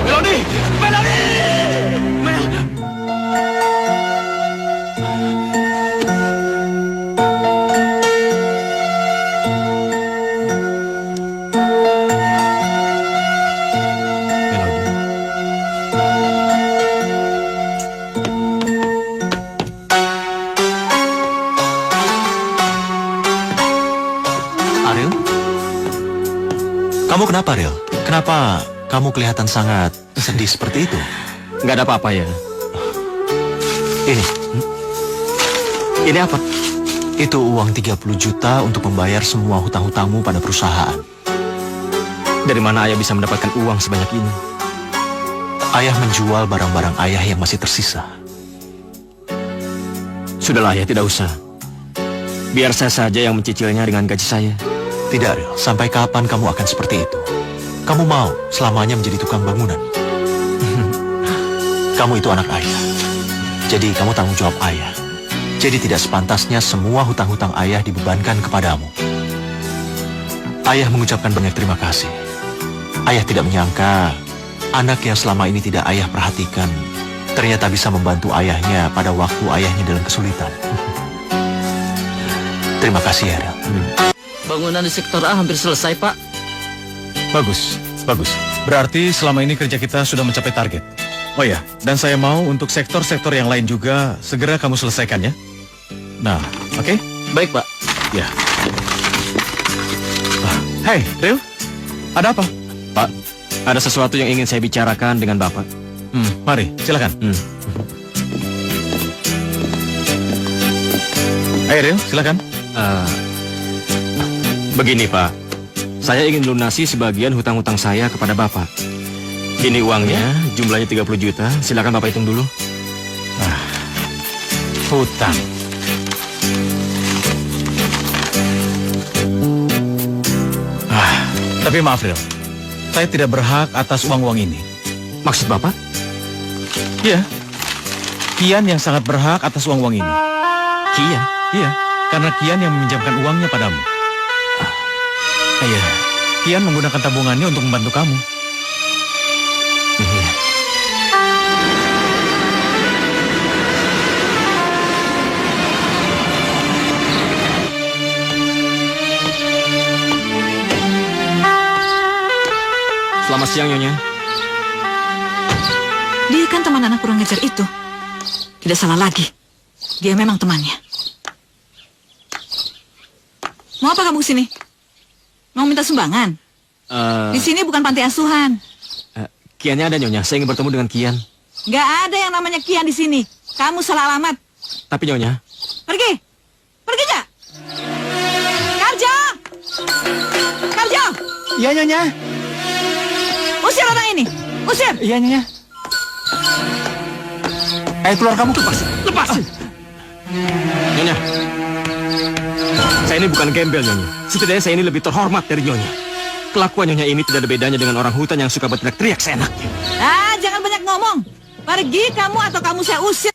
Melody! Melody! Ariel? Kamu kenapa, Ariel? Kenapa kamu kelihatan sangat sedih seperti itu? Nggak ada apa-apa ya. Ini. Ini apa? Itu uang 30 juta untuk membayar semua hutang-hutangmu pada perusahaan. Dari mana ayah bisa mendapatkan uang sebanyak ini? Ayah menjual barang-barang ayah yang masih tersisa. Sudahlah ayah, tidak usah. Biar saya saja yang mencicilnya dengan gaji saya. Tidak, Ariel. Sampai kapan kamu akan seperti itu? Kamu mau selamanya menjadi tukang bangunan? Kamu itu anak ayah. Jadi kamu tanggung jawab ayah. Jadi tidak sepantasnya semua hutang-hutang ayah dibebankan kepadamu. Ayah mengucapkan banyak terima kasih. Ayah tidak menyangka anak yang selama ini tidak ayah perhatikan ternyata bisa membantu ayahnya pada waktu ayahnya dalam kesulitan. Terima kasih, Ariel. Bangunan di sektor A hampir selesai, Pak. Bagus, bagus. Berarti selama ini kerja kita sudah mencapai target. Oh ya, dan saya mau untuk sektor-sektor yang lain juga segera kamu selesaikan ya. Nah, oke? Baik, Pak. Ya. Hai, Rio. Ada apa? Pak, ada sesuatu yang ingin saya bicarakan dengan Bapak. Mari, silakan. Hai, Rio, silakan. Begini, Pak. Saya ingin lunasi sebagian hutang-hutang saya kepada Bapak. Ini uangnya, jumlahnya 30 juta. Silakan Bapak hitung dulu. Hutang. Tapi maaf, Rio. Saya tidak berhak atas uang-uang ini. Maksud Bapak? Iya. Kian yang sangat berhak atas uang-uang ini. Kian? Iya, karena Kian yang meminjamkan uangnya padamu. Iya, Kian menggunakan tabungannya untuk membantu kamu. Selamat siang, Nyonya. Dia kan teman anak kurang ajar itu. Tidak salah lagi. Dia memang temannya. Mau apa kamu kesini? Mau minta sumbangan? Di sini bukan panti asuhan. Kiannya ada, Nyonya. Saya ingin bertemu dengan Kian. Nggak ada yang namanya Kian di sini. Kamu salah alamat. Tapi, Nyonya, Pergi. Pergi aja. Karjo. Karjo. Iya, Nyonya. Usir orang ini. Usir. Iya, Nyonya. Ayo keluar kamu. lepas! Nyonya, saya ini bukan gembel, Nyonya. Setidaknya saya ini lebih terhormat dari Nyonya. Kelakuan Nyonya ini tidak ada bedanya dengan orang hutan yang suka berteriak-teriak seenaknya. Jangan banyak ngomong. Pergi kamu atau kamu saya usir.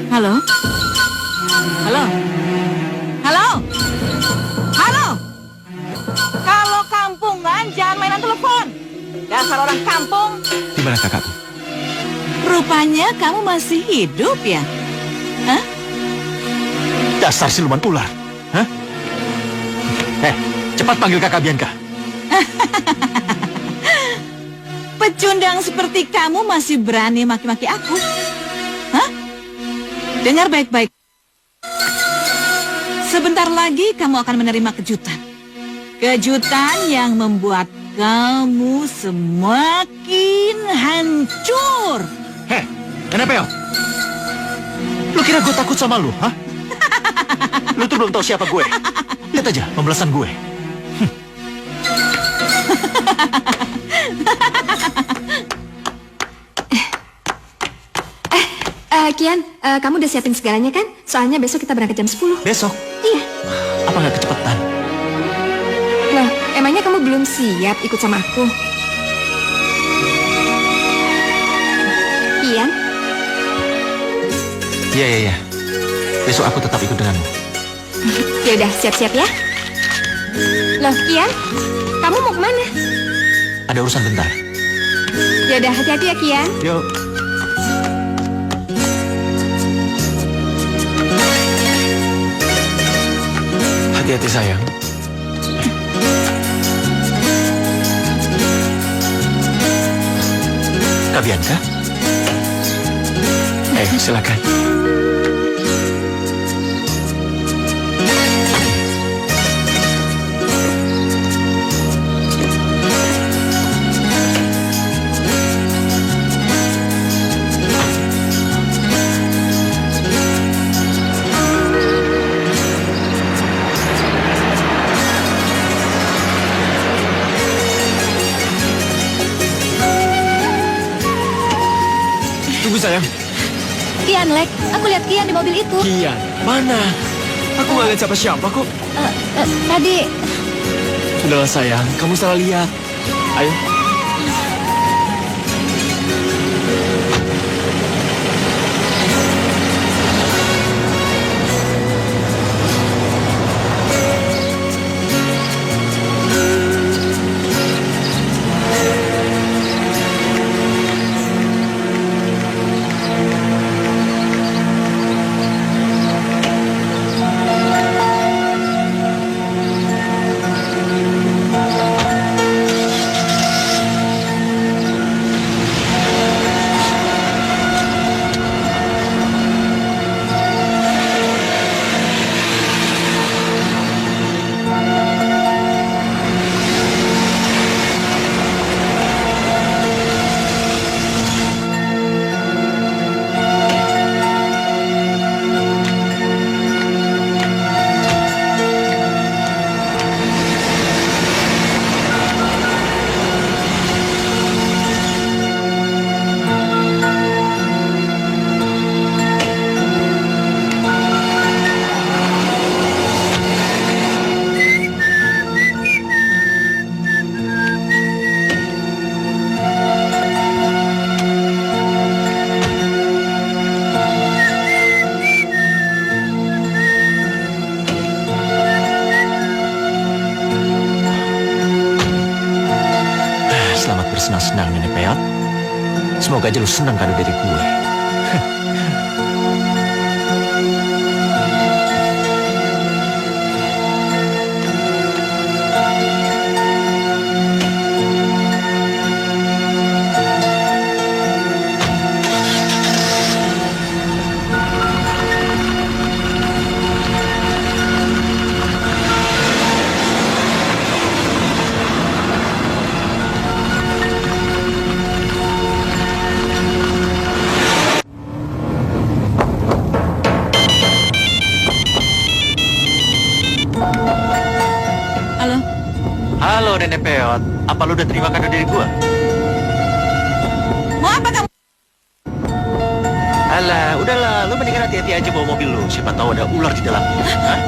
Halo? Halo? Halo? Halo? Kalau kampungan jangan mainan telepon. Dasar orang kampung. Di mana kakakku? Rupanya kamu masih hidup ya? Hah? Dasar siluman ular. Hah? Cepat panggil kakak Bianca. Pecundang seperti kamu masih berani maki-maki aku? Hah? Dengar baik-baik. Sebentar lagi kamu akan menerima kejutan. Kejutan yang membuat kamu semakin hancur. Kenapa ya? Lu kira gue takut sama lu, hah? Lu tuh belum tahu siapa gue. Lihat aja pembalasan gue. Kian, kamu udah siapin segalanya kan? Soalnya besok kita berangkat jam 10. Besok? Iya. Apa nggak kecepatan? Loh, emangnya kamu belum siap ikut sama aku? Kian? Iya. Besok aku tetap ikut denganmu. Ya udah, siap-siap ya. Loh, Kian, kamu mau kemana? Ada urusan bentar. Ya udah, hati-hati ya, Kian. Yuk. Hati-hati sayang. Kak Bianca? Ayo, silakan. Tunggu sayang. Kian, Lek, aku lihat Kian di mobil itu. Kian, mana? Aku nggak lihat siapa-siapa kok. Tadi Sudahlah sayang, kamu salah lihat. Ayo. Bersenang-senang Nenek Peot. Semoga aja lu senang kado dari gue. Halo Nenek Peot, apa lu udah terima kado dari gua? mau apa kamu? Alah, udahlah, lu mendingan hati-hati aja bawa mobil lu. Siapa tahu ada ular di dalamnya. Hah?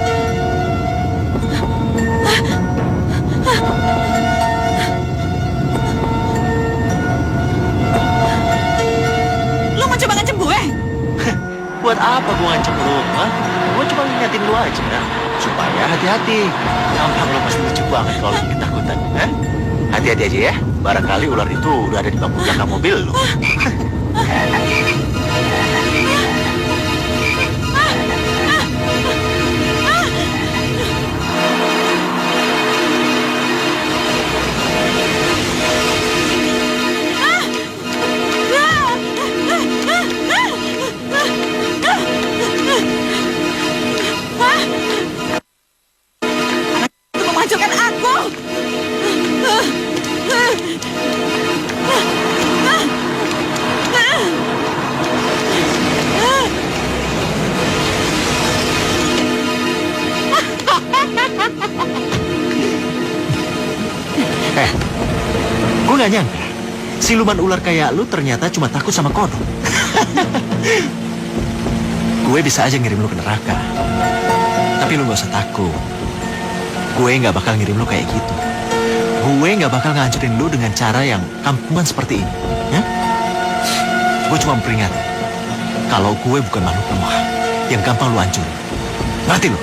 Lu mau coba ngancem gue? Buat apa gua ngancem lu? Hah? Gua cuma ngingetin lu aja, supaya hati-hati. Gampang lu pasti lucu banget kalau lagi ketakutan. Hah? Hati-hati aja ya. Barangkali ular itu udah ada di bangku belakang mobil lu. Untuk memajukan aku. nggak nyangka, siluman ular kayak lu ternyata cuma takut sama kodok. Gue bisa aja ngirim lu ke neraka. Tapi lu gak usah takut. Gue gak bakal ngirim lu kayak gitu. Gue gak bakal ngancurin lu dengan cara yang kampungan seperti ini. Ya? Gue cuma memperingat kalau gue bukan makhluk lemah yang gampang lu hancurin. Ngerti lu?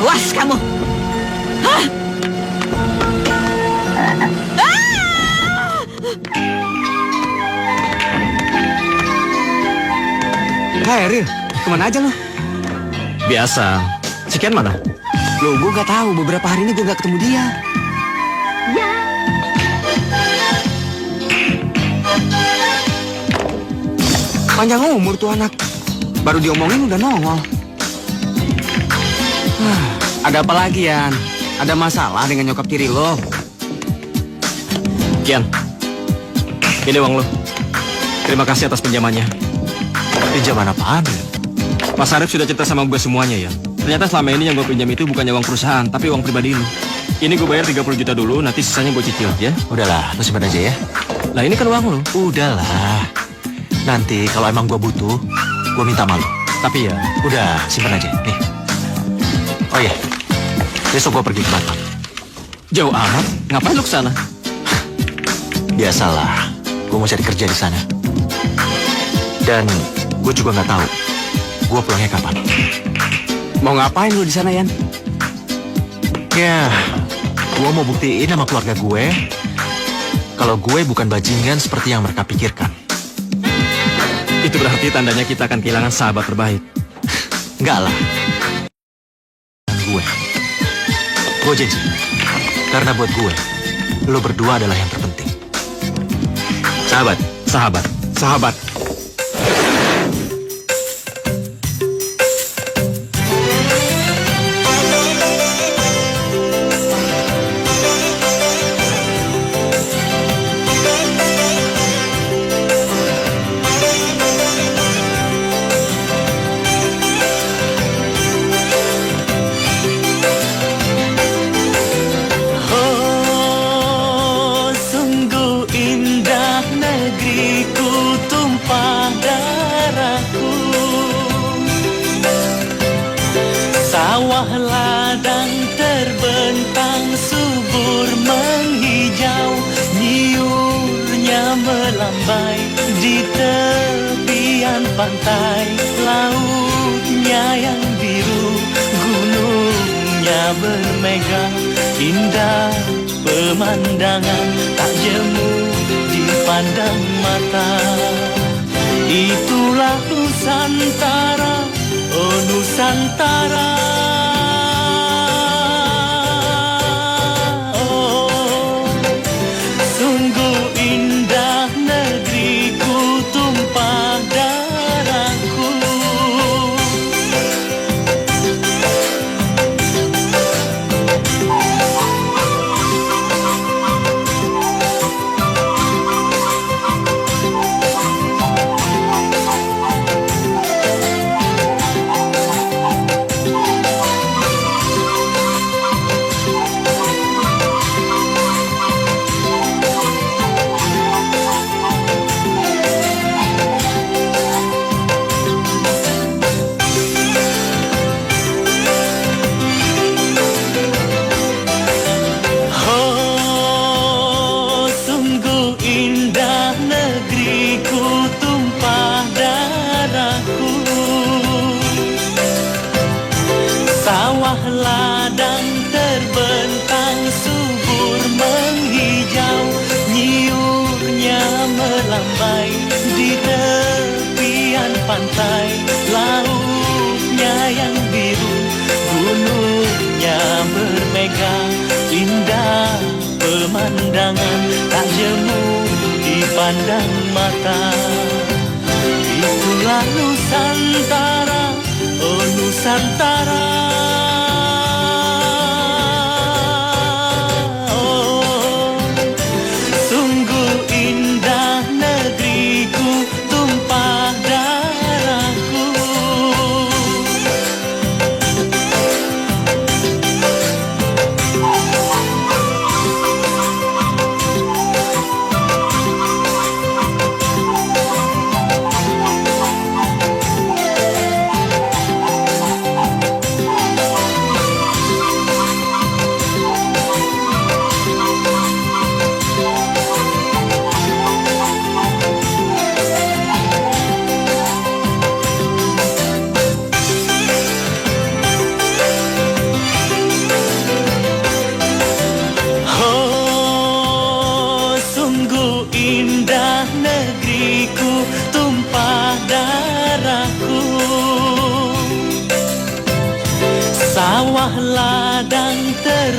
Awas kamu. Hah? Hai Eril, kemana aja lo? Biasa. Si Ken mana? Loh, gue gak tahu. Beberapa hari ini gue gak ketemu dia. Panjang umur tuh anak. Baru diomongin udah nongol. Ada apa lagi, Yan? Ada masalah dengan nyokap tiri lo? Kian, ini uang lo. Terima kasih atas pinjamannya. Pinjaman apaan? Mas Arif sudah cerita sama gue semuanya ya. Ternyata selama ini yang gue pinjam itu bukannya uang perusahaan, tapi uang pribadi lo. Ini gue bayar 30 juta dulu, nanti sisanya gue cicil ya. Udahlah, lu simpan aja ya. Lah ini kan uang lo. Udahlah. Nanti kalau emang gue butuh, gue minta malu. Tapi ya, Udah, simpan aja. Nih. Oh iya, besok gue pergi ke Batam. jauh amat. Ngapain lo kesana? Biasalah, gue mau cari kerja di sana. Dan gue juga nggak tahu, gue pulangnya kapan. Mau ngapain lo di sana, Yan? Ya, gue mau buktiin sama keluarga gue kalau gue bukan bajingan seperti yang mereka pikirkan. Itu berarti tandanya kita akan kehilangan sahabat terbaik. Enggak lah. Gue janji. Karena buat gue, lo berdua adalah yang terpenting. Sahabat. Sahabat. Sahabat. Oh, sungguh indah negeriku, tumpah darahku. Sawah ladang terbentang, subur menghijau, nyiurnya melambai di tepian pantai. Lautnya yang biru, gunungnya bermega, indah pemandangan tak jemu dipandang mata. Itulah Nusantara, oh Nusantara. Oh, sungguh indah negeriku, tumpah darahku. Oh, sungguh indah negeriku, tumpah darahku. Sawah ladang terbentang, subur menghijau, nyiurnya melambai di tepian pantai. Lautnya yang biru, gunungnya bermega, indah pemandangan tak jemu dipandang mata. Itulah Nusantara, oh Nusantara.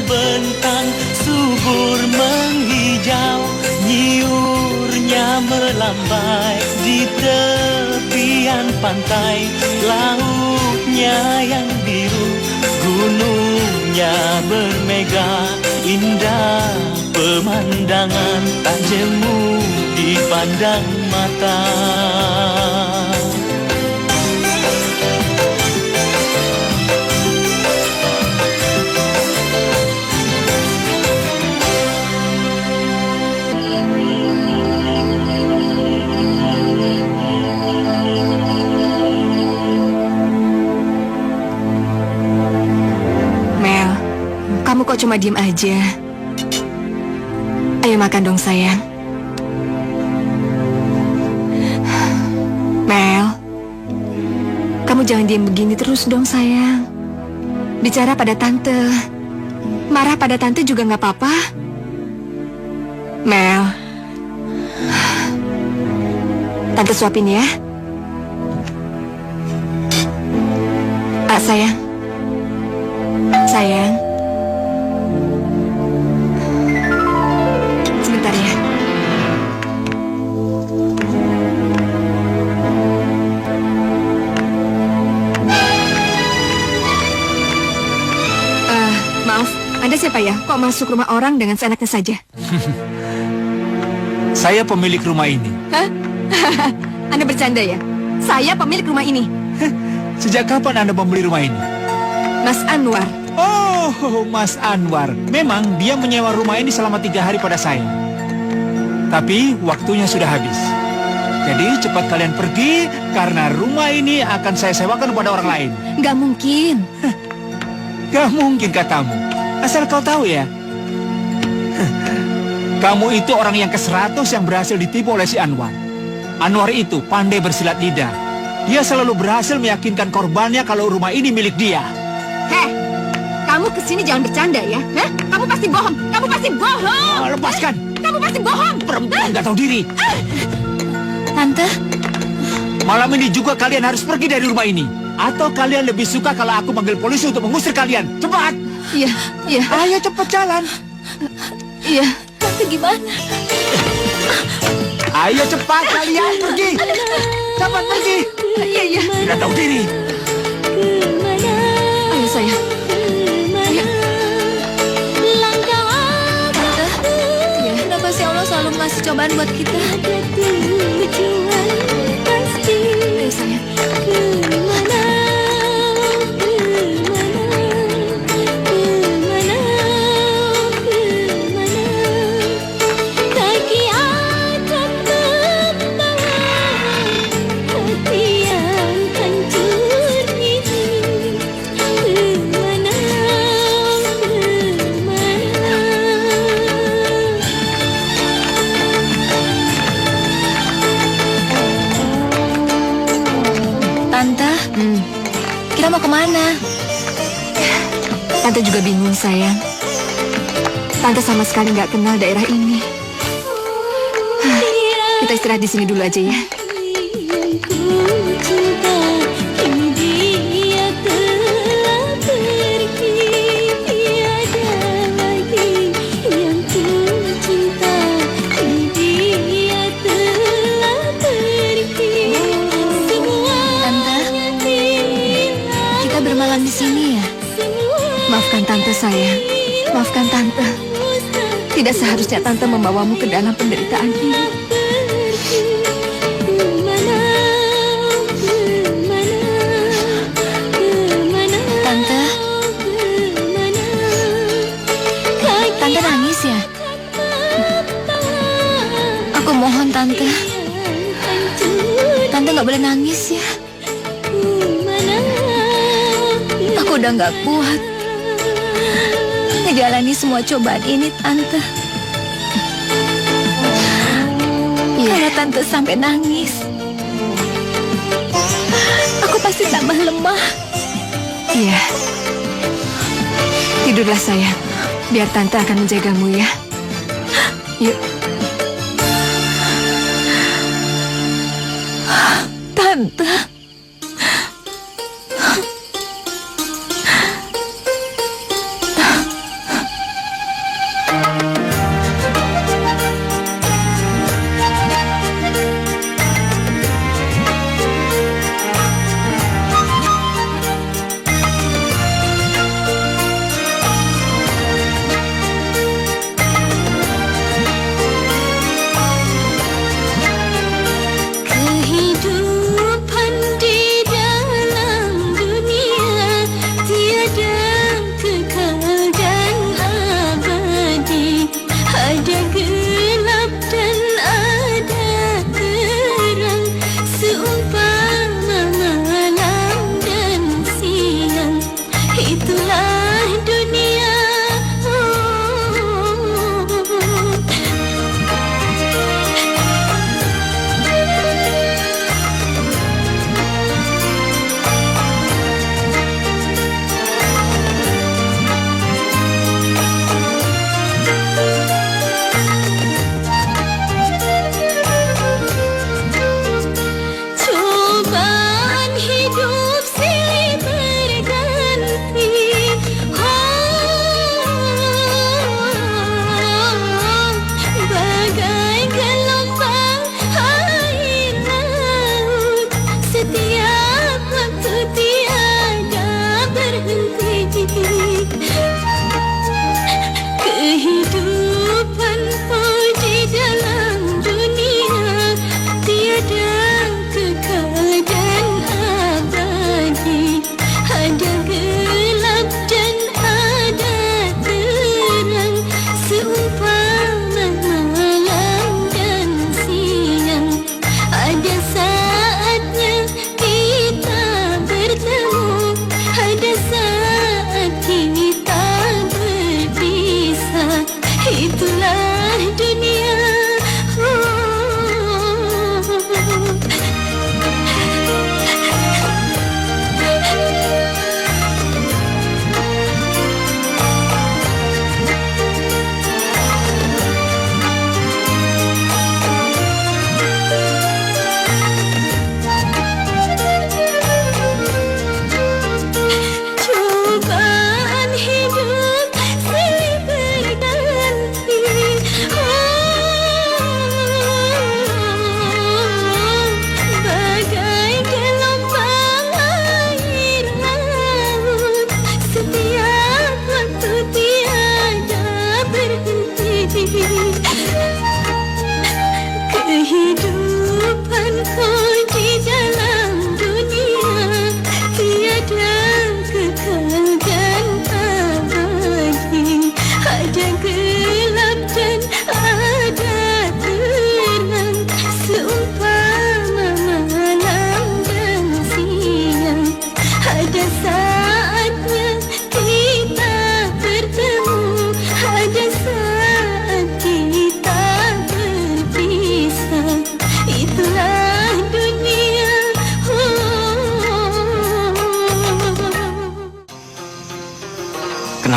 terbentang subur menghijau, nyiurnya melambai di tepian pantai. Lautnya yang biru, gunungnya bermega, indah pemandangan tak jemu dipandang mata. Mel, kamu kok cuma diem aja? Ayo makan dong sayang. Mel, kamu jangan diem begini terus dong sayang. Bicara pada tante. Marah pada tante juga nggak apa-apa. Mel, tante suapin ya. Sayang. Sayang. Sebentar ya. Maaf, Anda siapa ya? Kok masuk rumah orang dengan seenaknya saja? Saya pemilik rumah ini. Hah? Anda bercanda ya? Saya pemilik rumah ini. Sejak kapan Anda membeli rumah ini? Mas Anwar. Oh, Mas Anwar. Memang dia menyewa rumah ini selama 3 hari pada saya. Tapi waktunya sudah habis. Jadi cepat kalian pergi karena rumah ini akan saya sewakan kepada orang lain. Nggak mungkin. Gak mungkin katamu. Asal kau tahu ya. Kamu itu orang yang ke-100 yang berhasil ditipu oleh si Anwar. Anwar itu pandai bersilat lidah. Dia selalu berhasil meyakinkan korbannya kalau rumah ini milik dia. Heh, kamu kesini jangan bercanda ya. Hah? Kamu pasti bohong. Kamu pasti bohong. Oh, lepaskan. Kamu pasti bohong. Perempuan gak tahu diri. Tante, Malam ini juga kalian harus pergi dari rumah ini. Atau kalian lebih suka kalau aku manggil polisi untuk mengusir kalian. Cepat. Iya, iya. Ayo cepat jalan. Iya. tante gimana? Ayo cepat kalian pergi. Cepat pergi. Iya, iya. Tidak tahu diri. Ayo sayang. Kenapa sih Allah selalu ngasih cobaan buat kita? Ayo sayang. Kita mau kemana? Tante juga bingung sayang. Tante sama sekali nggak kenal daerah ini. Kita istirahat di sini dulu aja ya. Bermalam di sini ya? Maafkan Tante sayang. Maafkan Tante. Tidak seharusnya Tante membawamu ke dalam penderitaan ini. Tante. Tante nangis ya? Aku mohon Tante. Tante nggak boleh nangis ya. Aku udah nggak kuat ngejalani semua cobaan ini, Tante. Kalau Tante sampai nangis, aku pasti tambah lemah. Iya. Tidurlah sayang. Biar Tante akan menjagamu ya. Yuk. Tante.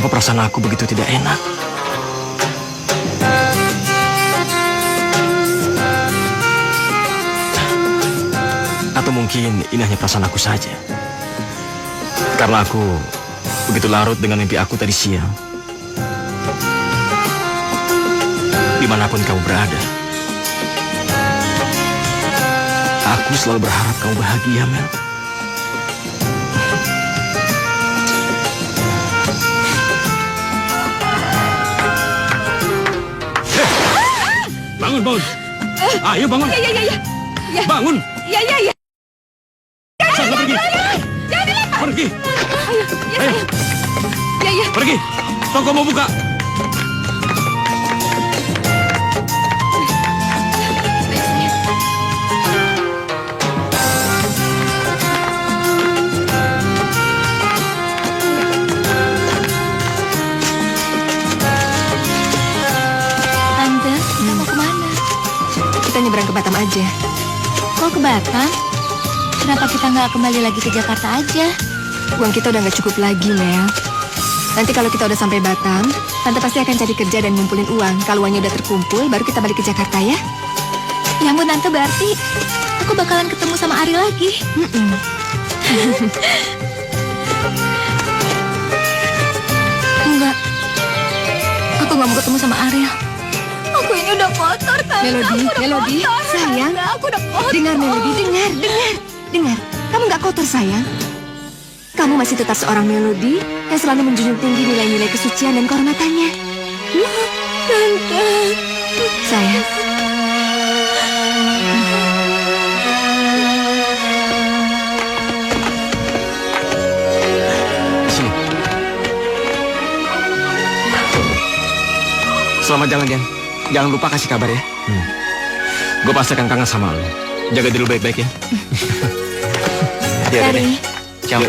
kenapa perasaan aku begitu tidak enak? Atau mungkin ini hanya perasaan aku saja. Karena aku begitu larut dengan mimpi aku tadi siang. Dimanapun kamu berada, aku selalu berharap kamu bahagia, Mel. Bangun, bangun. Ayo bangun. Ya. Bangun. Ya. Sana pergi. Jangan dilempar. Pergi. Ayo. Ya. Pergi. Toko mau buka. Tante, kita mau kemana? Kita nyebrang ke Batam aja. Kok ke Batam? Kenapa kita nggak kembali lagi ke Jakarta aja? Uang kita udah nggak cukup lagi, Mel. Nanti kalau kita udah sampai Batam, Tante pasti akan cari kerja dan ngumpulin uang. Kalau uangnya udah terkumpul, baru kita balik ke Jakarta ya. Ya ampun Tante, berarti aku bakalan ketemu sama Ari lagi. Enggak. Aku nggak mau ketemu sama Ariel. Aku ini udah kotor, Tante. Melody, sayang. Aku udah kotor. Dengar, Melody, dengar. Kamu nggak kotor, sayang. Kamu masih tetap seorang Melody yang selalu menjunjung tinggi nilai-nilai kesucian dan kehormatannya. Tante. Sayang. Sini. Selamat jalan, Gen. Jangan lupa kasih kabar ya. Gue pasti akan kangen sama lo. Jaga diri lu baik-baik ya. Ya, Ari. Ciao.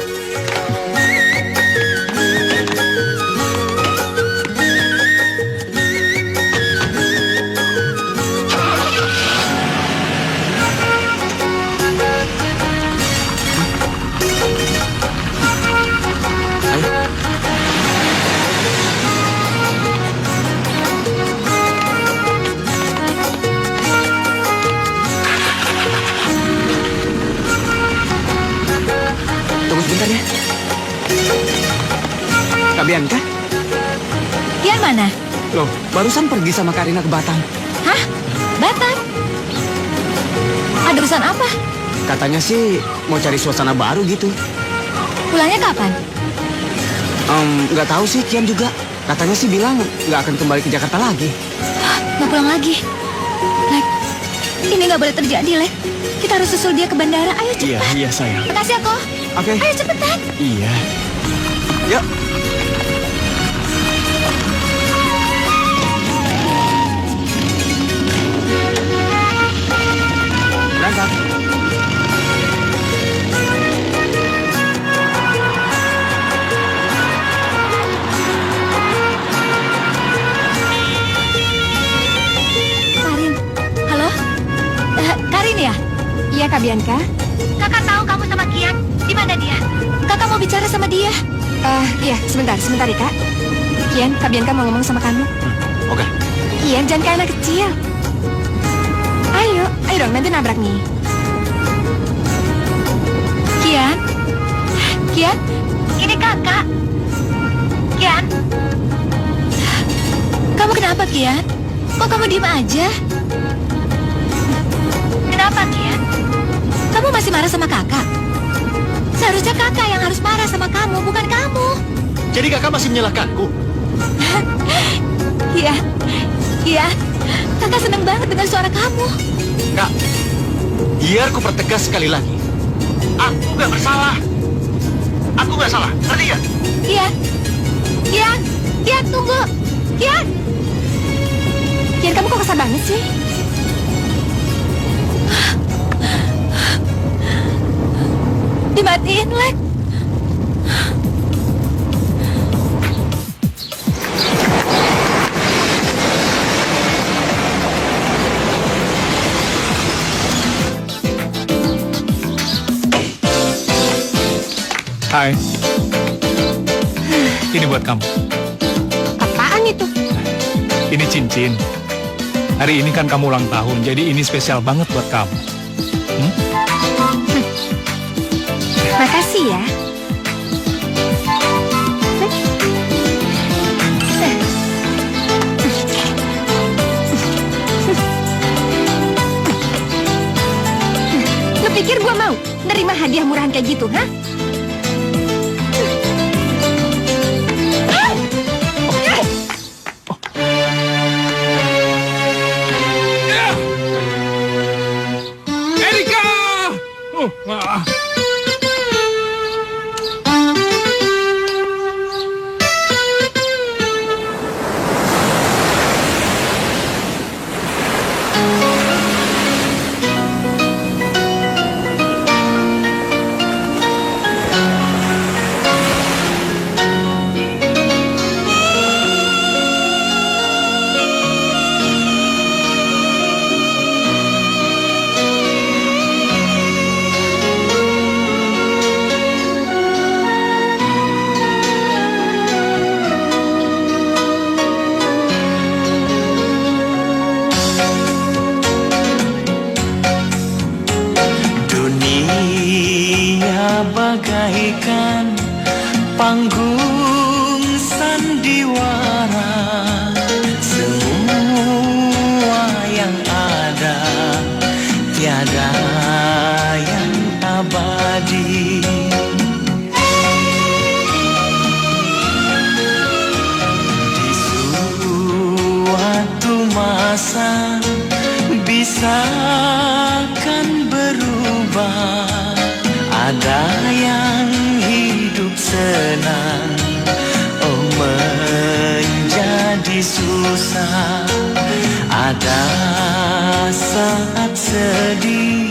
Tunggu sebentar ya. Kak Bianca? Kian mana? Loh, barusan pergi sama Karina ke Batam. Hah? Batam? Ada urusan apa? Katanya sih mau cari suasana baru gitu. Pulangnya kapan? Nggak tahu sih, Kian juga. Katanya sih bilang nggak akan kembali ke Jakarta lagi. Mau pulang lagi? Lek, ini nggak boleh terjadi, Lek. Kita harus susul dia ke bandara. Ayo cepat. Iya sayang. Makasih aku. Oke. Ayo cepetan. Iya. Yuk. Berangkat. Karin. Halo? Karin ya? Iya, Kak Bianca. Kakak tahu kamu sama Kian. Di mana dia? Kakak mau bicara sama dia. Iya, sebentar ya, Kak. Kian, Kak Bianca mau ngomong sama kamu. Oke. Kian, jangan kayak anak kecil. Ayo dong, nanti nabrak nih. Kian? Kian? Ini kakak. Kian? Kamu kenapa, Kian? Kok kamu diem aja? Kenapa, Kian? Kamu masih marah sama kakak? Seharusnya kakak yang harus marah sama kamu, bukan kamu. Jadi kakak masih menyalahkanku? Kian, Kian, kakak seneng banget dengan suara kamu. Kak, biar ku pertegas sekali lagi. Aku gak bersalah. Aku gak salah, ngerti ya? Kian, Kian, Kian, tunggu. Kian, Kian, kamu kok kasar banget sih? dimatiin, Lek. Hai. Ini buat kamu. Apaan itu? Ini cincin. Hari ini kan kamu ulang tahun, jadi ini spesial banget buat kamu. Makasih ya. Lu pikir gua mau nerima hadiah murahan kayak gitu, ha? Erika! Ah. Dunia bagaikan panggung sandiwara, semua yang ada tiada yang abadi. Di suatu masa bisa kan berubah. Ada yang hidup senang, oh menjadi susah. Ada saat sedih,